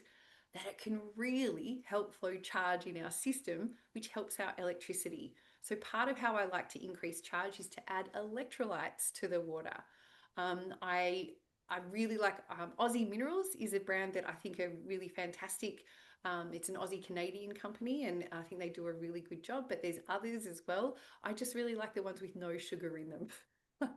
that it can really help flow charge in our system, which helps our electricity. So part of how I like to increase charge is to add electrolytes to the water. I really like Aussie Minerals is a brand that I think are really fantastic. It's an Aussie Canadian company, and I think they do a really good job, but there's others as well. I just really like the ones with no sugar in them.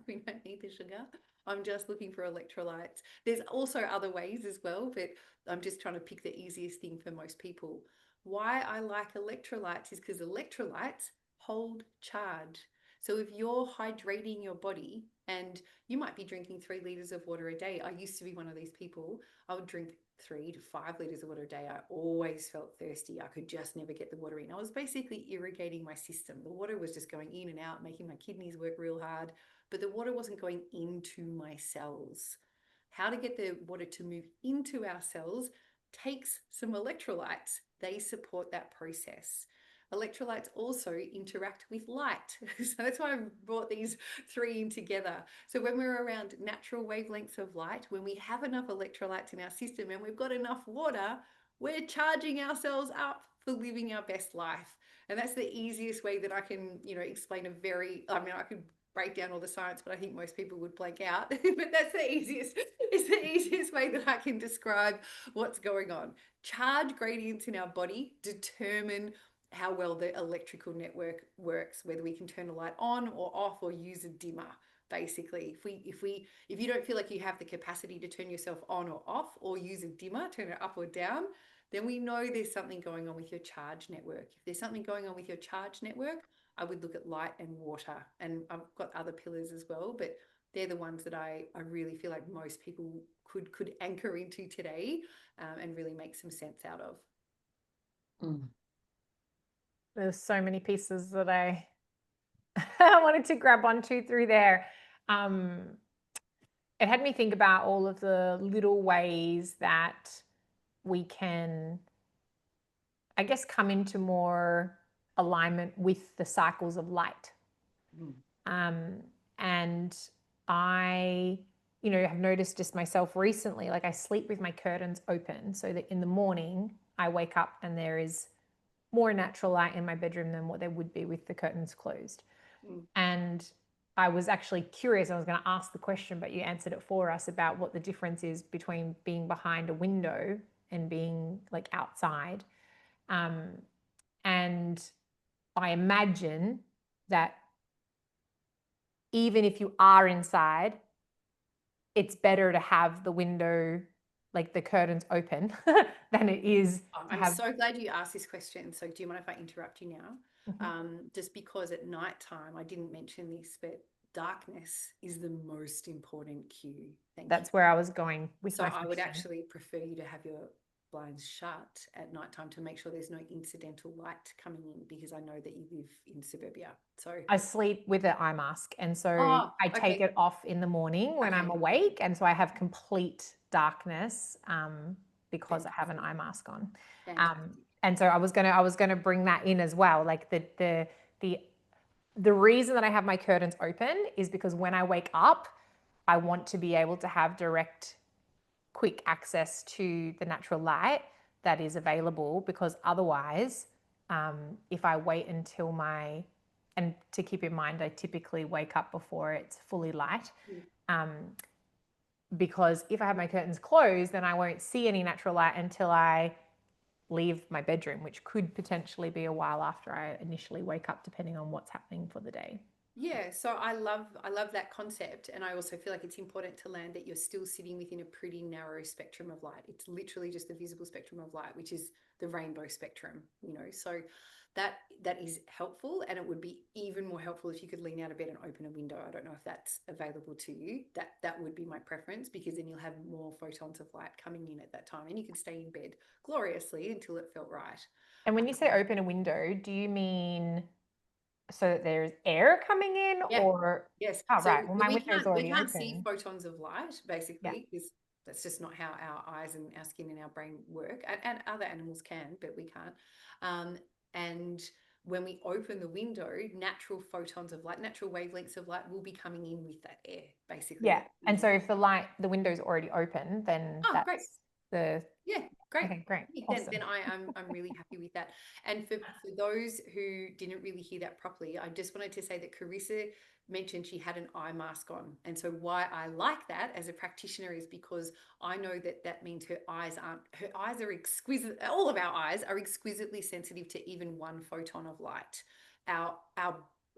We don't need the sugar. I'm just looking for electrolytes. There's also other ways as well, but I'm just trying to pick the easiest thing for most people. Why I like electrolytes is because electrolytes hold charge. So if you're hydrating your body, and you might be drinking 3 liters of water a day. I used to be one of these people. I would drink 3 to 5 liters of water a day. I always felt thirsty. I could just never get the water in. I was basically irrigating my system. The water was just going in and out, making my kidneys work real hard, but the water wasn't going into my cells. How to get the water to move into our cells takes some electrolytes. They support that process. Electrolytes also interact with light. So that's why I brought these 3 in together. So when we're around natural wavelengths of light, when we have enough electrolytes in our system and we've got enough water, we're charging ourselves up for living our best life. And that's the easiest way that I can, explain I could break down all the science, but I think most people would blank out. But that's it's the easiest way that I can describe what's going on. Charge gradients in our body determine how well the electrical network works, whether we can turn a light on or off or use a dimmer. Basically, if you don't feel like you have the capacity to turn yourself on or off or use a dimmer, turn it up or down, then we know there's something going on with your charge network. If there's something going on with your charge network, I would look at light and water. And I've got other pillars as well, but they're the ones that I really feel like most people could anchor into today, and really make some sense out of. There's so many pieces that I wanted to grab onto through there. It had me think about all of the little ways that we can, I guess, come into more alignment with the cycles of light. And I, have noticed just myself recently, like I sleep with my curtains open so that in the morning I wake up and there is more natural light in my bedroom than what there would be with the curtains closed. And I was actually curious. I was going to ask the question, but you answered it for us about what the difference is between being behind a window and being like outside. And I imagine that even if you are inside, it's better to have the window, like the curtains open than it is to I'm have. so glad you asked this question. So do you mind if I interrupt you now? Just because at nighttime, I didn't mention this, but darkness is the most important cue. That's where I was going with So my I would question. actually prefer you to have your blinds shut at nighttime to make sure there's no incidental light coming in, because I know that you live in suburbia. So I sleep with an eye mask, and so I take okay. it off in the morning when I'm Okay. awake, and so I have complete darkness because I have an Fantastic. eye mask on. Fantastic. And so I was gonna bring that in as well, like the reason that I have my curtains open is because when I wake up, I want to be able to have direct, quick access to the natural light that is available, because otherwise, if I wait until and to keep in mind, I typically wake up before it's fully light. Because if I have my curtains closed, then I won't see any natural light until I leave my bedroom, which could potentially be a while after I initially wake up, depending on what's happening for the day. Yeah, so I love that concept, and I also feel like it's important to land that you're still sitting within a pretty narrow spectrum of light. It's literally just the visible spectrum of light, which is the rainbow spectrum, so that is helpful, and it would be even more helpful if you could lean out of bed and open a window. I don't know if that's available to you. That would be my preference, because then you'll have more photons of light coming in at that time, and you can stay in bed gloriously until it felt right. And when you say open a window, do you mean so that there's air coming in? Yeah. Or yes. Oh, So right. Well, my window's already we can't open. see photons of light, basically, Yeah. because that's just not how our eyes and our skin and our brain work. And other animals can, but we can't. And when we open the window, natural photons of light, natural wavelengths of light will be coming in with that air, basically. Yeah. And so if the window's already open, then Oh, that's great. the Yeah, great. Okay, great. Then, Awesome. then I'm really happy with that. And for those who didn't really hear that properly, I just wanted to say that Carissa mentioned she had an eye mask on. And so why I like that as a practitioner is because I know that means her eyes are exquisite. All of our eyes are exquisitely sensitive to even one photon of light. Our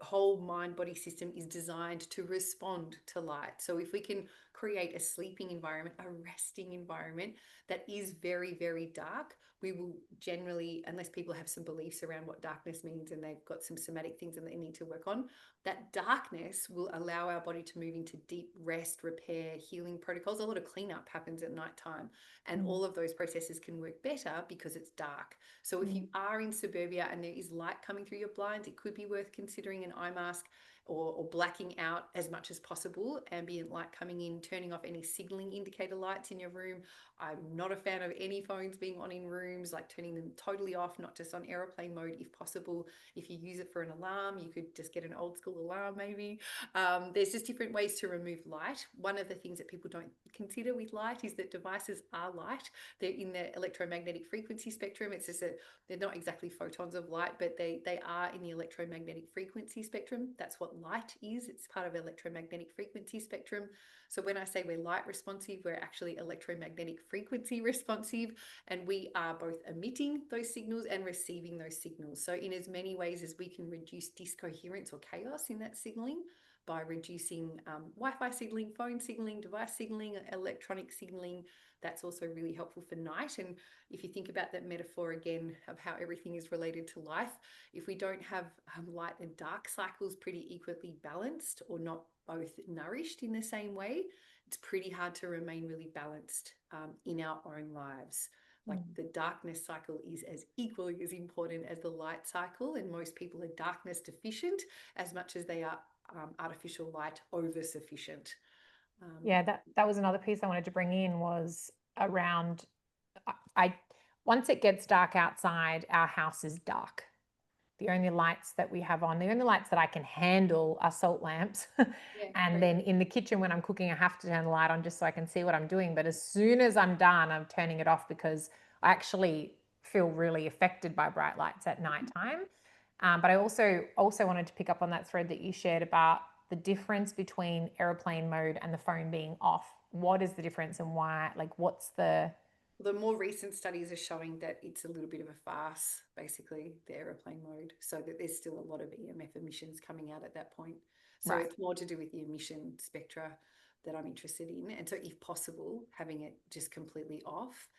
whole mind body system is designed to respond to light. So if we can create a sleeping environment, a resting environment that is very, very dark, we will generally, unless people have some beliefs around what darkness means and they've got some somatic things that they need to work on, that darkness will allow our body to move into deep rest, repair, healing protocols. A lot of cleanup happens at nighttime, and all of those processes can work better because it's dark. So if you are in suburbia and there is light coming through your blinds, it could be worth considering an eye mask, or blacking out as much as possible, ambient light coming in, turning off any signaling indicator lights in your room. I'm not a fan of any phones being on in rooms, like turning them totally off, not just on airplane mode if possible. If you use it for an alarm, you could just get an old school alarm maybe. There's just different ways to remove light. One of the things that people don't consider with light is that devices are light. They're in the electromagnetic frequency spectrum. It's just they're not exactly photons of light, but they are in the electromagnetic frequency spectrum. That's what light is. It's part of electromagnetic frequency spectrum. So when I say we're light responsive, we're actually electromagnetic frequency responsive, and we are both emitting those signals and receiving those signals. So in as many ways as we can reduce discoherence or chaos in that signaling by reducing Wi-Fi signaling, phone signaling, device signaling, electronic signaling, that's also really helpful for night. And if you think about that metaphor again of how everything is related to life, if we don't have light and dark cycles pretty equally balanced, or not both nourished in the same way, it's pretty hard to remain really balanced in our own lives. Like the darkness cycle is as equally as important as the light cycle, and most people are darkness deficient as much as they are artificial light over sufficient. Yeah, that was another piece I wanted to bring in, was around I once it gets dark outside, our house is dark. the only lights that we have on, the only lights that I can handle are salt lamps. Yeah, And great. then in the kitchen when I'm cooking, I have to turn the light on just so I can see what I'm doing. But as soon as I'm done, I'm turning it off because I actually feel really affected by bright lights at nighttime. But I also wanted to pick up on that thread that you shared about the difference between airplane mode and the phone being off. What is the difference and why? Like, what's the... The more recent studies are showing that it's a little bit of a farce, basically, the aeroplane mode, so that there's still a lot of EMF emissions coming out at that point. So Right. it's more to do with the emission spectra that I'm interested in. And so if possible, having it just completely off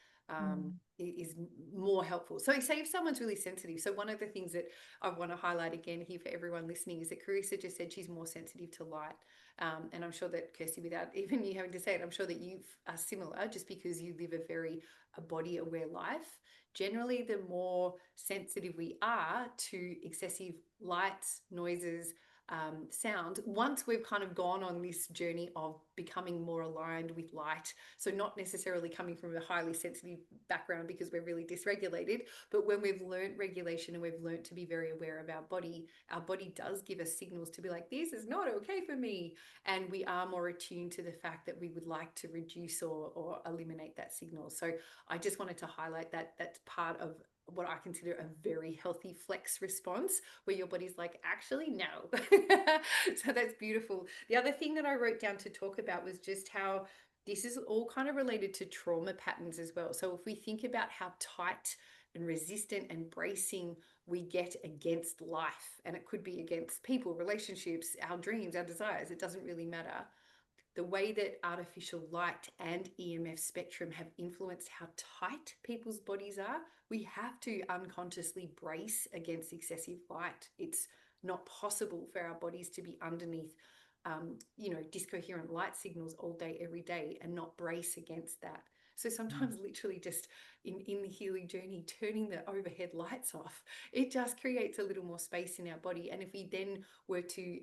is more helpful. So say if someone's really sensitive. So one of the things that I want to highlight again here for everyone listening is that Carissa just said she's more sensitive to light. And I'm sure that, Kirsty, without even you having to say it, I'm sure that you are similar just because you live a very body aware life. Generally, the more sensitive we are to excessive lights, noises, sound, once we've kind of gone on this journey of becoming more aligned with light, so not necessarily coming from a highly sensitive background because we're really dysregulated, but when we've learned regulation and we've learned to be very aware of our body does give us signals to be like, this is not okay for me. And we are more attuned to the fact that we would like to reduce or eliminate that signal. So I just wanted to highlight that that's part of what I consider a very healthy flex response, where your body's like, actually, no. So that's beautiful. The other thing that I wrote down to talk about was just how this is all kind of related to trauma patterns as well. So if we think about how tight and resistant and bracing we get against life, and it could be against people, relationships, our dreams, our desires, it doesn't really matter. The way that artificial light and EMF spectrum have influenced how tight people's bodies are, we have to unconsciously brace against excessive light. It's not possible for our bodies to be underneath, discoherent light signals all day, every day, and not brace against that. So sometimes literally just in the healing journey, turning the overhead lights off, it just creates a little more space in our body. And if we then were to,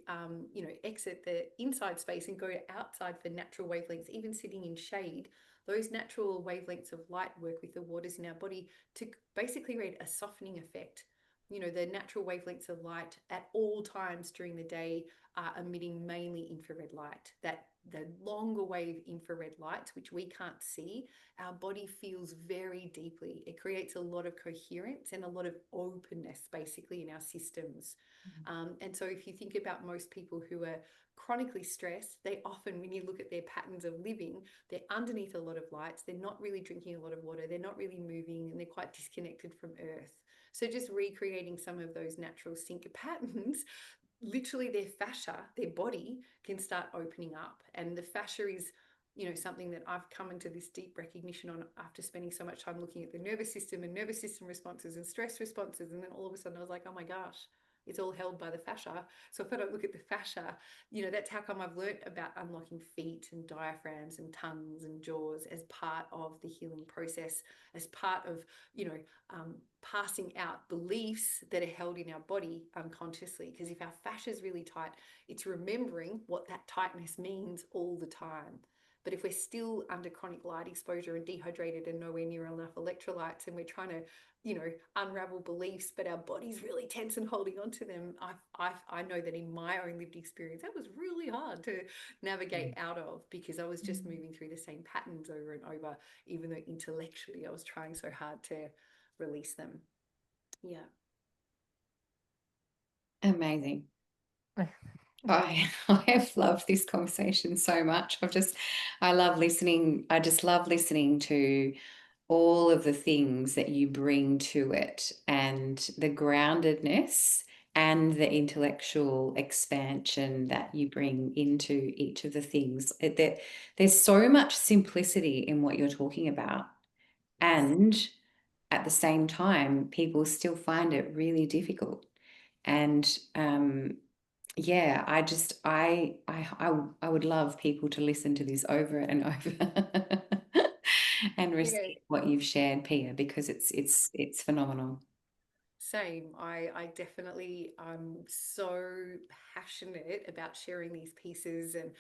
exit the inside space and go outside for natural wavelengths, even sitting in shade, those natural wavelengths of light work with the waters in our body to basically create a softening effect. The natural wavelengths of light at all times during the day are emitting mainly infrared light. That the longer wave infrared lights, which we can't see, our body feels very deeply. It creates a lot of coherence and a lot of openness basically in our systems. And so if you think about most people who are chronically stressed, they often, when you look at their patterns of living, they're underneath a lot of lights, they're not really drinking a lot of water, they're not really moving, and they're quite disconnected from earth. So just recreating some of those natural sync patterns, literally their fascia, their body can start opening up. And the fascia is, something that I've come into this deep recognition on after spending so much time looking at the nervous system and nervous system responses and stress responses. And then all of a sudden I was like, oh my gosh, it's all held by the fascia. So if I don't look at the fascia, that's how come I've learned about unlocking feet and diaphragms and tongues and jaws as part of the healing process, as part of, passing out beliefs that are held in our body unconsciously. Because if our fascia is really tight, it's remembering what that tightness means all the time. But if we're still under chronic light exposure and dehydrated and nowhere near enough electrolytes, and we're trying to, unravel beliefs, but our body's really tense and holding on to them, I know that in my own lived experience, that was really hard to navigate out of, because I was just moving through the same patterns over and over, even though intellectually I was trying so hard to release them. Yeah. Amazing. I have loved this conversation so much. I love listening. I just love listening to all of the things that you bring to it, and the groundedness and the intellectual expansion that you bring into each of the things. There's so much simplicity in what you're talking about. And at the same time, people still find it really difficult. And yeah, I would love people to listen to this over and over and receive what you've shared, Pia, because it's phenomenal. Same. I definitely, I'm so passionate about sharing these pieces, and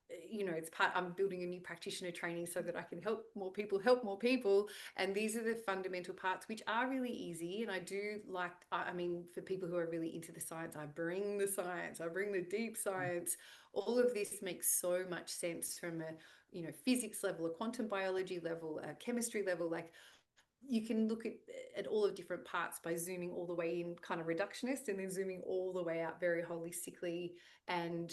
it's part, I'm building a new practitioner training so that I can help more people. And these are the fundamental parts, which are really easy. And I do like, I mean, for people who are really into the science, I bring the science, I bring the deep science. All of this makes so much sense from a, physics level, a quantum biology level, a chemistry level. Like, you can look at all of different parts by zooming all the way in kind of reductionist and then zooming all the way out very holistically. And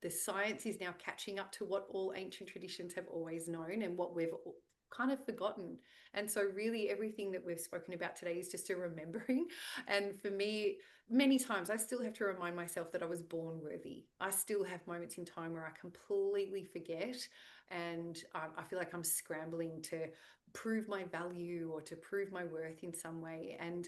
the science is now catching up to what all ancient traditions have always known and what we've kind of forgotten. And so really everything that we've spoken about today is just a remembering. And for me, many times I still have to remind myself that I was born worthy. I still have moments in time where I completely forget, and I feel like I'm scrambling to prove my value or to prove my worth in some way. And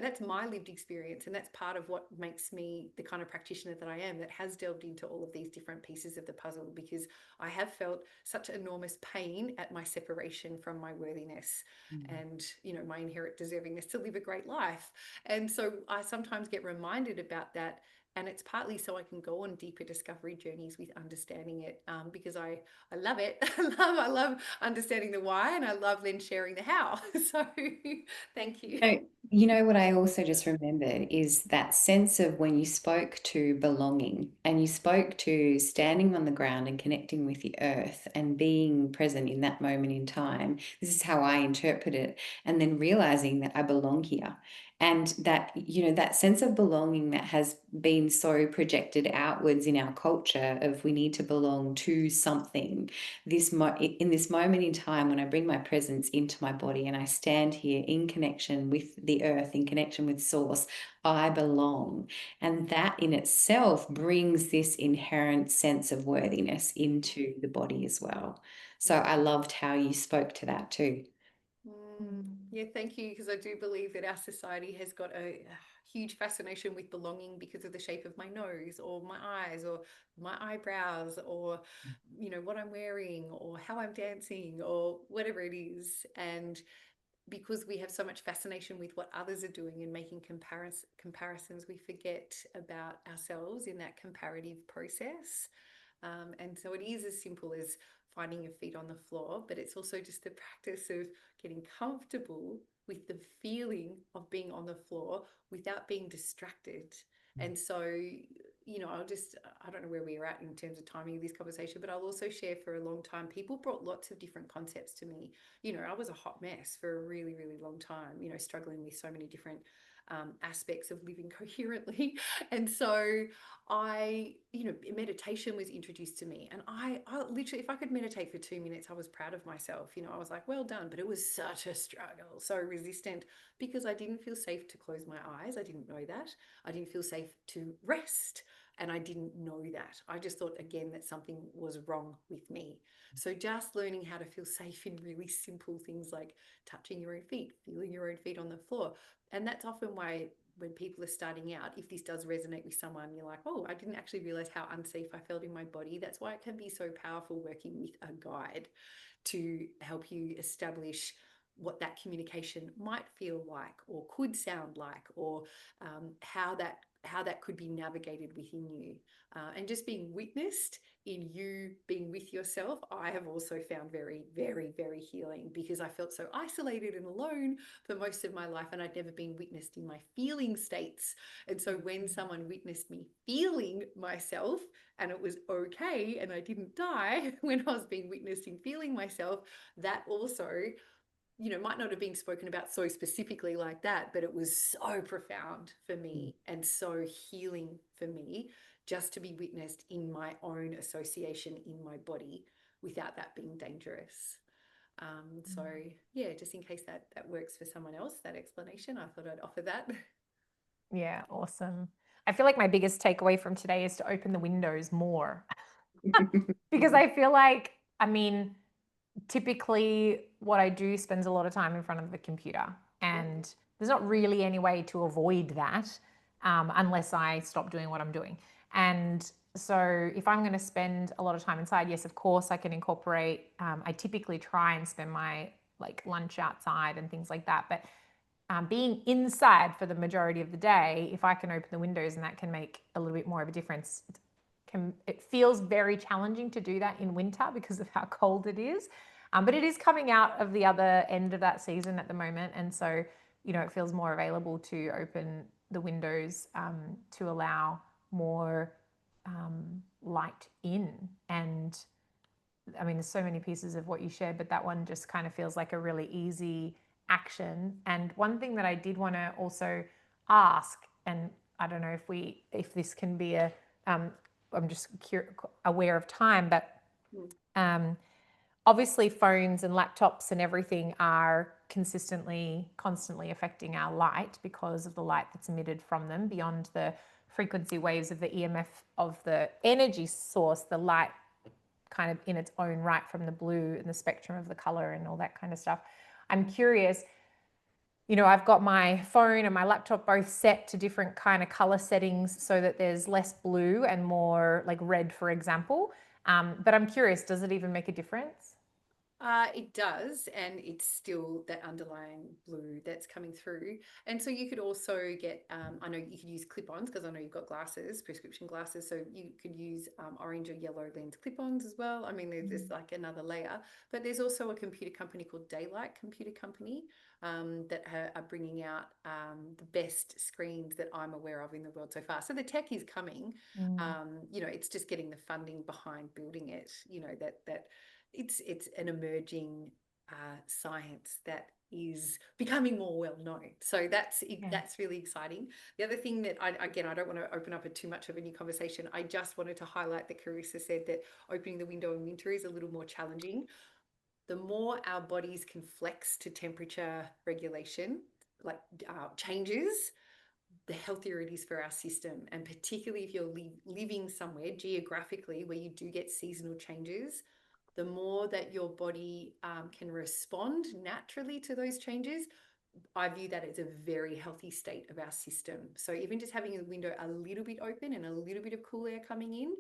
that's my lived experience, and that's part of what makes me the kind of practitioner that I am, that has delved into all of these different pieces of the puzzle, because I have felt such enormous pain at my separation from my worthiness and my inherent deservingness to live a great life. And so I sometimes get reminded about that, and it's partly so I can go on deeper discovery journeys with understanding it, because I love it. I love understanding the why, and I love then sharing the how. So thank you. You know what I also just remembered is that sense of when you spoke to belonging and you spoke to standing on the ground and connecting with the earth and being present in that moment in time. This is how I interpret it. And then realizing that I belong here. And that, that sense of belonging that has been so projected outwards in our culture of we need to belong to something. In this moment in time, when I bring my presence into my body and I stand here in connection with the earth, in connection with source, I belong. And that in itself brings this inherent sense of worthiness into the body as well. So I loved how you spoke to that too. Yeah, thank you, because I do believe that our society has got a huge fascination with belonging because of the shape of my nose or my eyes or my eyebrows or what I'm wearing or how I'm dancing or whatever it is. And because we have so much fascination with what others are doing and making comparisons, we forget about ourselves in that comparative process. And so it is as simple as finding your feet on the floor, but it's also just the practice of getting comfortable with the feeling of being on the floor without being distracted. And so, I don't know where we're at in terms of timing of this conversation, but I'll also share, for a long time, people brought lots of different concepts to me. I was a hot mess for a really, really long time, struggling with so many different aspects of living coherently. And so meditation was introduced to me, and I literally, if I could meditate for 2 minutes, I was proud of myself. I was like, well done. But it was such a struggle, so resistant, because I didn't feel safe to close my eyes. I didn't know that. I didn't feel safe to rest. And I didn't know that. I just thought, again, that something was wrong with me. So just learning how to feel safe in really simple things like touching your own feet, feeling your own feet on the floor. And that's often why, when people are starting out, if this does resonate with someone, you're like, oh, I didn't actually realize how unsafe I felt in my body. That's why it can be so powerful working with a guide to help you establish what that communication might feel like or could sound like, or how that could be navigated within you. And just being witnessed in you being with yourself, I have also found very, very, very healing, because I felt so isolated and alone for most of my life, and I'd never been witnessed in my feeling states. And so when someone witnessed me feeling myself, and it was okay, and I didn't die when I was being witnessed in feeling myself, that also might not have been spoken about so specifically like that, but it was so profound for me and so healing for me, just to be witnessed in my own association in my body without that being dangerous. So yeah, just in case that works for someone else, that explanation, I thought I'd offer that. Yeah, awesome. I feel like my biggest takeaway from today is to open the windows more. Because I feel like, typically what I do spends a lot of time in front of the computer, and there's not really any way to avoid that unless I stop doing what I'm doing. And so if I'm going to spend a lot of time inside, yes, of course I can incorporate, I typically try and spend my lunch outside and things like that. But being inside for the majority of the day, if I can open the windows, and that can make a little bit more of a difference, it it feels very challenging to do that in winter because of how cold it is. But it is coming out of the other end of that season at the moment. And so, it feels more available to open the windows to allow more light in. And I mean, there's so many pieces of what you shared, but that one just kind of feels like a really easy action. And one thing that I did want to also ask, and I don't know if this can be I'm just aware of time, but obviously phones and laptops and everything are constantly affecting our light because of the light that's emitted from them beyond the frequency waves of the EMF of the energy source, the light kind of in its own right from the blue and the spectrum of the color and all that kind of stuff. I'm curious, I've got my phone and my laptop both set to different kind of color settings so that there's less blue and more like red, for example. But I'm curious, does it even make a difference? It does, and it's still that underlying blue that's coming through. And so you could also get, I know you could use clip-ons because I know you've got glasses, prescription glasses, so you could use orange or yellow lens clip-ons as well. I mean, there's just like another layer, but there's also a computer company called Daylight Computer Company that are bringing out the best screens that I'm aware of in the world so far. So the tech is coming. It's just getting the funding behind building it. That it's an emerging science that is becoming more well known. So that's really exciting. The other thing that I don't want to open up too much of a new conversation. I just wanted to highlight that Carissa said that opening the window in winter is a little more challenging. The more our bodies can flex to temperature regulation, like changes, the healthier it is for our system. And particularly if you're living somewhere geographically where you do get seasonal changes, the more that your body can respond naturally to those changes, I view that as a very healthy state of our system. So even just having a window a little bit open and a little bit of cool air coming in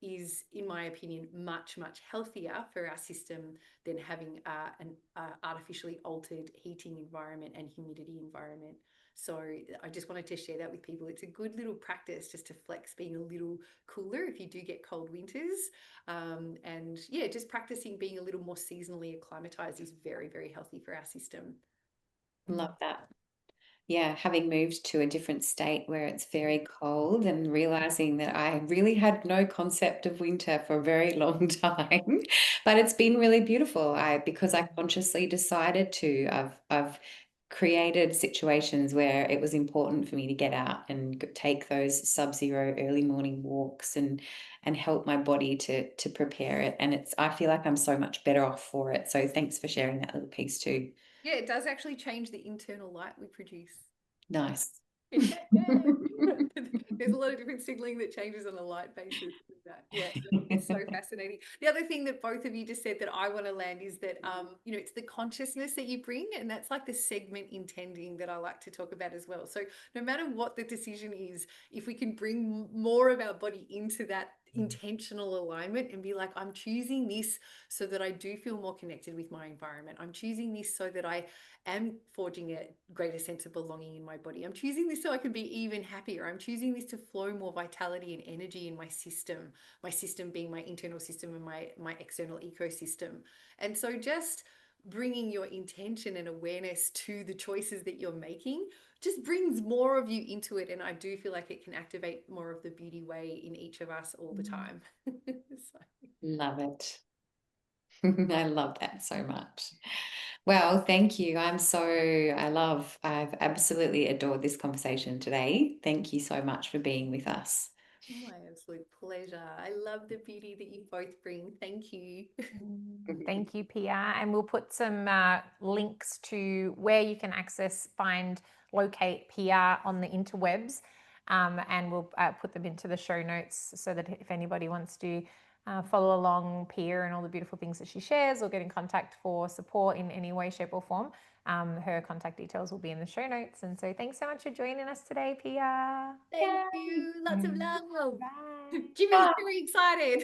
is, in my opinion, much, much healthier for our system than having an artificially altered heating environment and humidity environment. So I just wanted to share that with people. It's a good little practice just to flex being a little cooler if you do get cold winters. And yeah, just practicing being a little more seasonally acclimatized is very, very healthy for our system. Love that. Yeah, having moved to a different state where it's very cold and realizing that I really had no concept of winter for a very long time, but it's been really beautiful. Because I consciously decided to, I've created situations where it was important for me to get out and take those sub-zero early morning walks and help my body to prepare it. And I feel like I'm so much better off for it. So thanks for sharing that little piece too. Yeah, it does actually change the internal light we produce. Nice. There's a lot of different signaling that changes on a light basis. Yeah, it's so fascinating. The other thing that both of you just said that I want to land is that it's the consciousness that you bring, and that's like the segment intending that I like to talk about as well. So no matter what the decision is, if we can bring more of our body into that intentional alignment and be like, I'm choosing this so that I do feel more connected with my environment. I'm choosing this so that I am forging a greater sense of belonging in my body. I'm choosing this so I can be even happier. I'm choosing this to flow more vitality and energy in my system being my internal system and my external ecosystem. And so just bringing your intention and awareness to the choices that you're making just brings more of you into it. And I do feel like it can activate more of the beauty way in each of us all the time. Love it. I love that so much. Well, thank you. I've absolutely adored this conversation today. Thank you so much for being with us. My absolute pleasure. I love the beauty that you both bring. Thank you. Thank you, Pia. And we'll put some links to where you can locate Pia on the interwebs. And we'll put them into the show notes so that if anybody wants to follow along Pia and all the beautiful things that she shares or get in contact for support in any way, shape or form, her contact details will be in the show notes. And so thanks so much for joining us today, Pia. Thank you. Lots of love. Bye. Jimmy's very excited.